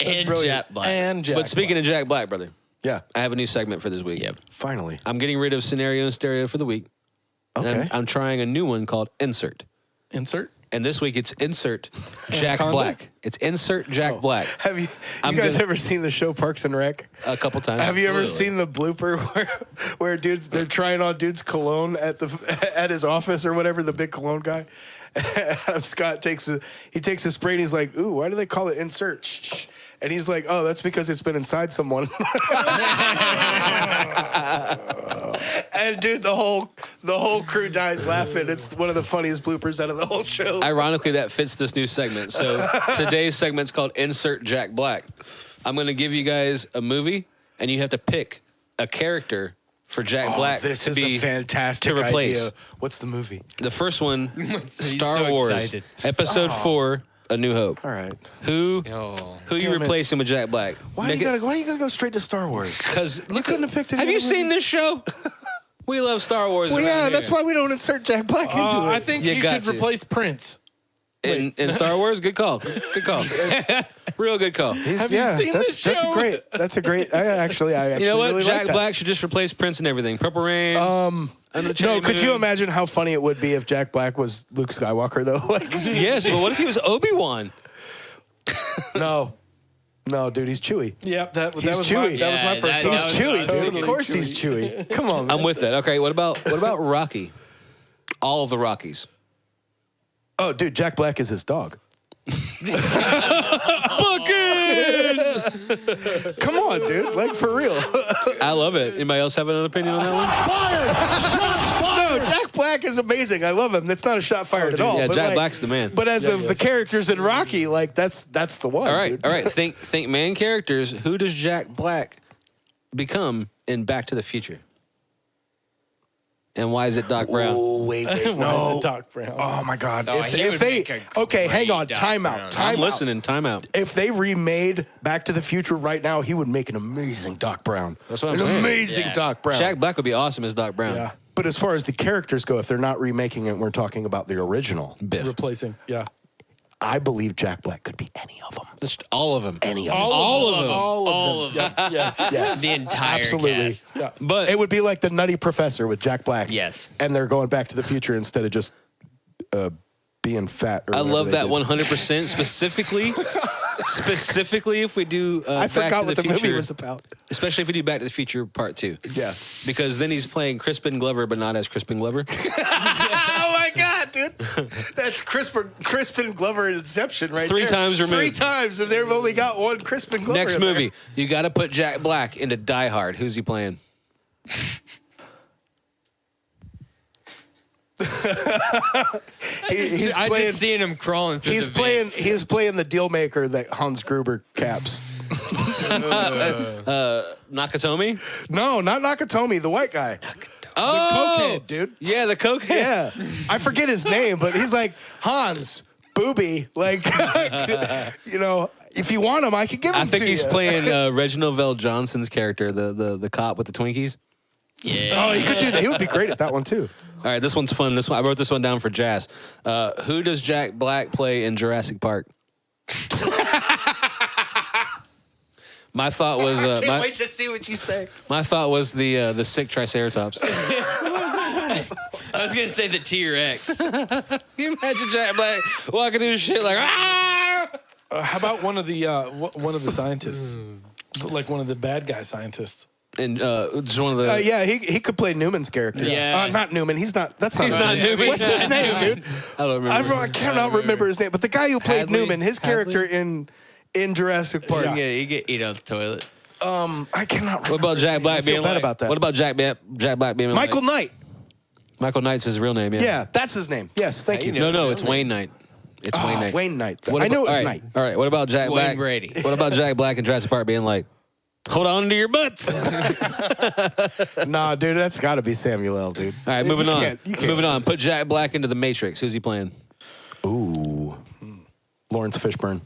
and brilliant. Jet Black. And Jack But speaking of Jack Black, brother, Yeah. I have a new segment for this week. Yep. Finally. I'm getting rid of scenario and stereo for the week. And Okay. I'm trying a new one called Insert. Insert. And this week it's Insert Jack Anaconda? Black. It's Insert Jack Black. Have you I'm guys gonna- ever seen the show Parks and Rec? A couple times. Have you ever Absolutely. seen the blooper where they're trying on dude's cologne at his office or whatever, the big cologne guy? Adam Scott takes a spray and he's like, "Ooh, why do they call it Insert?" Shh. And he's like, "Oh, that's because it's been inside someone." And dude, the whole crew dies laughing. It's one of the funniest bloopers out of the whole show. Ironically, that fits this new segment. So today's segment's called Insert Jack Black. I'm going to give you guys a movie, and you have to pick a character for Jack Black this to is be a fantastic to replace. idea. What's the movie? The first one, Star so Wars, excited. Episode 4, A New Hope. All right. Who Oh. you Damn it. replacing with Jack Black? Why are you gonna go straight to Star Wars? Because You couldn't have picked any Have you other seen movie? this show? We love Star Wars. Well, around yeah, here. that's why we don't insert Jack Black into it. I think You you, got should to. replace Prince. In Star Wars, good call. Good call. Real good call. Have you seen this That's show? great. That's a great. I actually You know what? really Jack like that. Black should just replace Prince and everything. Purple Rain. Under the No, Cherry could you Moon. imagine how funny it would be if Jack Black was Luke Skywalker though? Like, Yes, but what if he was Obi-Wan? no, dude, he's Chewy. Yeah, that was He's my Chewy. that was my Yeah, first. that- He's that was Chewy, totally dude. Of course he's Chewy. Come on, man. I'm with that. Okay, what about Rocky? All of the Rockies. Oh, dude, Jack Black is his dog. Buckets! Come on, dude. Like for real. I love it. Anybody else have an opinion on that one? No, Jack Black is amazing. I love him. That's not a shot fired at all. Yeah, but Jack like- Black's the man. But as of the characters in Rocky, like that's the one. All right, dude. all right. Think main characters. Who does Jack Black become in Back to the Future? And why is it Doc Brown? Oh, wait, Why is no. it Doc Brown? Oh my God! Oh, he would make a hang great on, Doc time Brown. out, time I'm out. listening. Time out. If they remade Back to the Future right now, he would make an amazing Doc Brown. That's what I'm an saying. amazing Yeah. Doc Brown. Jack Black would be awesome as Doc Brown. Yeah, But as far as the characters go, if they're not remaking it, we're talking about the original. Biff. replacing. Yeah, I believe Jack Black could be any of them. Just all of them. Any of them. All of them. all of them. Yeah, yes, Yes. The entire Absolutely. cast. yeah. But It would be like the Nutty Professor with Jack Black. Yes. And they're going back to the future instead of just being fat. Or I whatever love they that did. 100%. Specifically, if we do I Back forgot to what the the Future, movie was about. especially if we do Back to the Future Part 2. Yeah. Because then he's playing Crispin Glover, but not as Crispin Glover. Oh my God, dude. That's Crispin Glover Inception right Three there. times removed. 3 times, and they've only got one Crispin Glover. Next in there. movie, you got to put Jack Black into Die Hard. Who's he playing? He's I playing. just seeing him crawling through He's the playing. vents. He's playing the deal maker that Hans Gruber caps. Nakatomi? No, not Nakatomi, the white guy. Oh, Cokehead, dude. Yeah, the cokehead. Yeah, I forget his name, but he's like Hans Booby. Like, you know, if you want him, I could give him I think to he's you. playing Reginald Vell Johnson's character, the cop with the Twinkies. Yeah. Oh, he could do that. He would be great at that one too. All right, this one's fun. I wrote this one down for Jazz. Who does Jack Black play in Jurassic Park? My thought was Wait to see what you say. my thought was the sick Triceratops. I was gonna say the T-Rex. Can you imagine Jack Black walking through the shit like ah? How about one of the scientists, like one of the bad guy scientists? And just one of the Yeah, he could play Newman's character. Yeah. Not Newman. He's not. That's not. He's not Newman. What's his name, dude? I don't remember. I cannot remember his name. But the guy who played Hadley? Newman, his character in Jurassic Park. You get eat out the toilet. I cannot. Remember What about his Jack name. Black I feel being bad like? about that? What about Jack Black being Michael like, Knight? Michael Knight's his real name. Yeah. Yeah, that's his name. Yes, thank you. No, it's Wayne Knight. It's Wayne Knight. Wayne Knight. What I knew it was all right, Knight. All right. What about Jack It's Wayne Black? Brady. What about Jack Black and Jurassic Park being like, hold on to your butts? All Nah, dude, that's got to be Samuel L. Dude. right, moving You on. can't- you can't. Moving on. Put Jack Black into the Matrix. Who's he playing? Ooh, Lawrence Fishburne.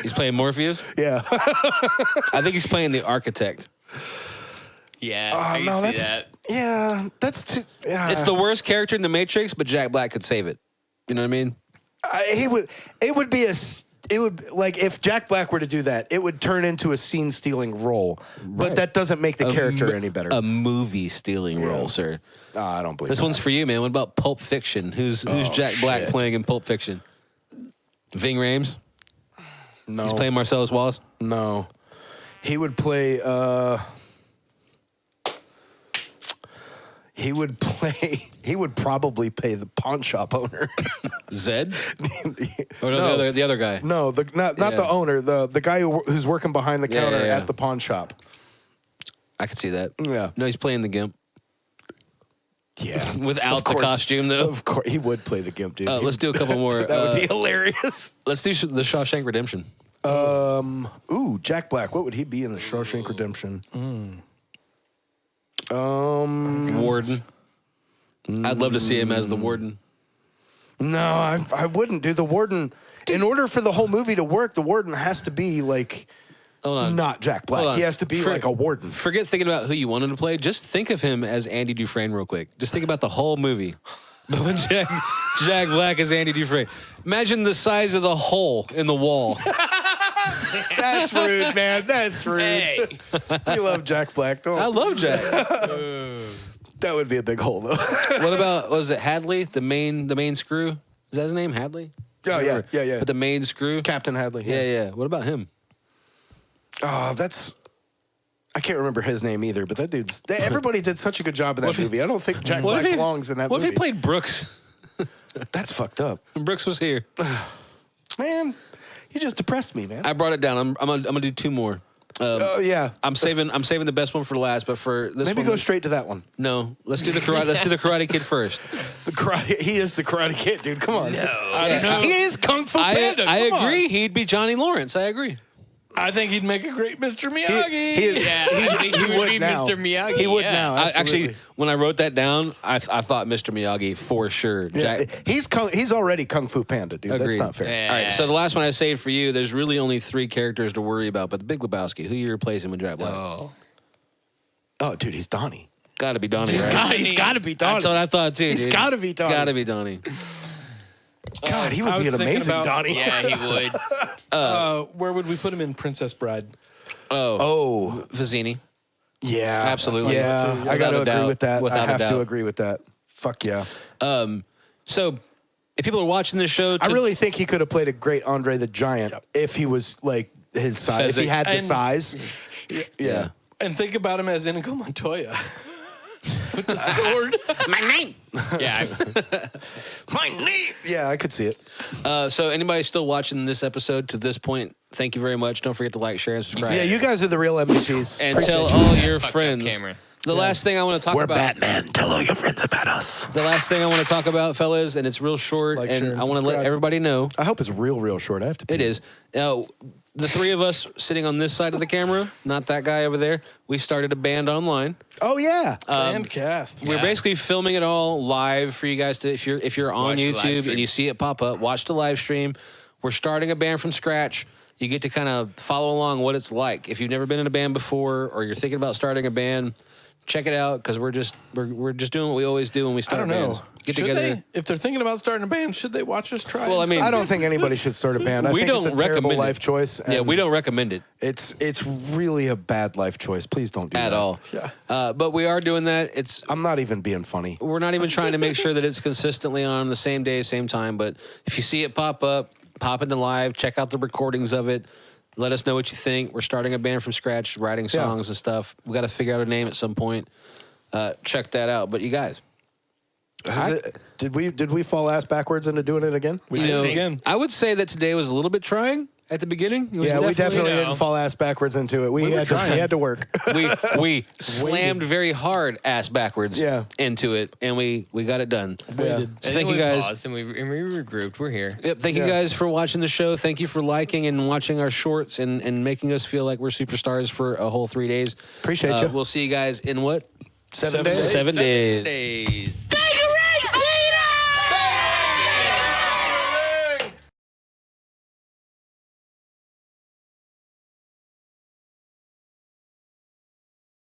He's playing Morpheus. Yeah. I think he's playing the Architect. Yeah, I can no, see that's that. yeah. That's too. Yeah. It's the worst character in the Matrix, but Jack Black could save it. You know what I mean? He would. It would be it would like if Jack Black were to do that, it would turn into a scene-stealing role. But that doesn't make the character any better. A movie stealing role, sir. I don't believe This that. one's for you, man. What about Pulp Fiction? Who's Jack Black shit. playing in Pulp Fiction? Ving Rhames? No. He's playing Marcellus Wallace? No. He would play he would probably play the pawn shop owner. Zed? Or no, the other guy? No, not Yeah. the owner, the guy who's working behind the counter yeah. at the pawn shop. I could see that. Yeah. No, he's playing the Gimp. Yeah. Without Of the course. costume, though. Of course, he would play the Gimp, dude. Let's do a couple more. That would be hilarious. Let's do the Shawshank Redemption. Jack Black. What would he be in the Shawshank Redemption? Warden. I'd love to see him as the Warden. No, I wouldn't do the Warden. In order for the whole movie to work, the Warden has to be like Hold on. not Jack Black. Hold on. He has to be like a Warden. Forget thinking about who you wanted to play. Just think of him as Andy Dufresne real quick. Just think about the whole movie. But when Jack Black is Andy Dufresne. Imagine the size of the hole in the wall. That's rude, man. That's rude. Hey, You love Jack Black, don't I love Jack. That would be a big hole, though. What about, was it Hadley? The main screw? Is that his name? Hadley? Oh, yeah. But the main screw? Captain Hadley. Yeah. What about him? Oh, I can't remember his name either, but that dude's. Everybody did such a good job in that movie. I don't think Jack Black belongs in that What movie. if he played Brooks? That's fucked up. And Brooks was here. Man, you just depressed me, man. I brought it down. I'm gonna do two more. Oh, yeah. I'm saving the best one for last, but for this Maybe one, go straight to that one. No, let's do the Karate Kid first. The karate. He is the Karate Kid, dude. Come on. No. He is Kung Fu Panda. I Come on. agree. He'd be Johnny Lawrence. I agree. I think he'd make a great Mr. Miyagi. yeah, I think he would be now. Mr. Miyagi. He would yeah. now. Actually, Absolutely. when I wrote that down, I thought Mr. Miyagi for sure. Yeah, Jack, he's already Kung Fu Panda, dude. That's Agreed. not fair. Yeah. All right, so the last one I saved for you, there's really only 3 characters to worry about, but the Big Lebowski, who you replacing with Jack Black? Oh, dude, he's Donnie. Gotta be Donnie, right? He's got to be Donnie. That's what I thought too, He's dude. gotta be Donnie. Gotta be Donnie. God, he I would be was an thinking amazing about- Donnie. Yeah, he would. Where would we put him in Princess Bride? Oh, Vizzini. yeah. Absolutely. Yeah, Without I got to a agree doubt. with that. Without I a have doubt. to agree with that. Fuck yeah. So, if people are watching this show, I really think he could have played a great Andre the Giant if he was like his size. If he Fezzik. had the And- size. Yeah. And think about him as Inigo Montoya. With the sword. Yeah, Yeah, I could see it. So, anybody still watching this episode to this point, thank you very much. Don't forget to like, share, and subscribe. Yeah, you guys are the real MVPs. and Appreciate tell you. all your fucked up friends. camera. The last thing I want to talk about. Batman. Tell all your friends about us. The last thing I want to talk about, fellas, and it's real short, Like, share, and and I want to let subscribe. everybody know I hope it's real short. I have to pee. it is. The 3 of us sitting on this side of the camera, not that guy over there, we started a band online. Oh, yeah. And cast. We're Yeah. basically filming it all live for you guys to, if you're on Watch the live YouTube stream. and you see it pop up, watch the live stream. We're starting a band from scratch. You get to kind of follow along what it's like. If you've never been in a band before or you're thinking about starting a band, check it out because we're just doing what we always do when we I start don't know. bands. Get Should together. they, if they're thinking about starting a band, should they watch us try? Well, and I mean, I don't think anybody should start a band. I we think don't it's a terrible recommend life it. choice. Yeah, and we don't recommend it It's really a bad life choice. Please don't do at that. all. Yeah. But we are doing that. I'm not even being funny. We're not even trying to make sure that it's consistently on the same day, same time. But if you see it pop up, pop into live, check out the recordings of it. Let us know what you think. We're starting a band from scratch, writing songs and stuff. We got to figure out a name at some point. Check that out. But you guys, Did we fall ass backwards into doing it again? We you did know, it again. I would say that today was a little bit trying at the beginning. It was Yeah, we definitely No. didn't fall ass backwards into it. We had to work. we slammed very hard ass backwards Yeah. into it, and we got it done. Yeah. So And thank then you we guys. paused and we regrouped. We're here. Yep, thank you guys for watching the show. Thank you for liking and watching our shorts and making us feel like we're superstars for a whole 3 days. Appreciate ya. We'll see you guys in what? 7 days. 7 days. days.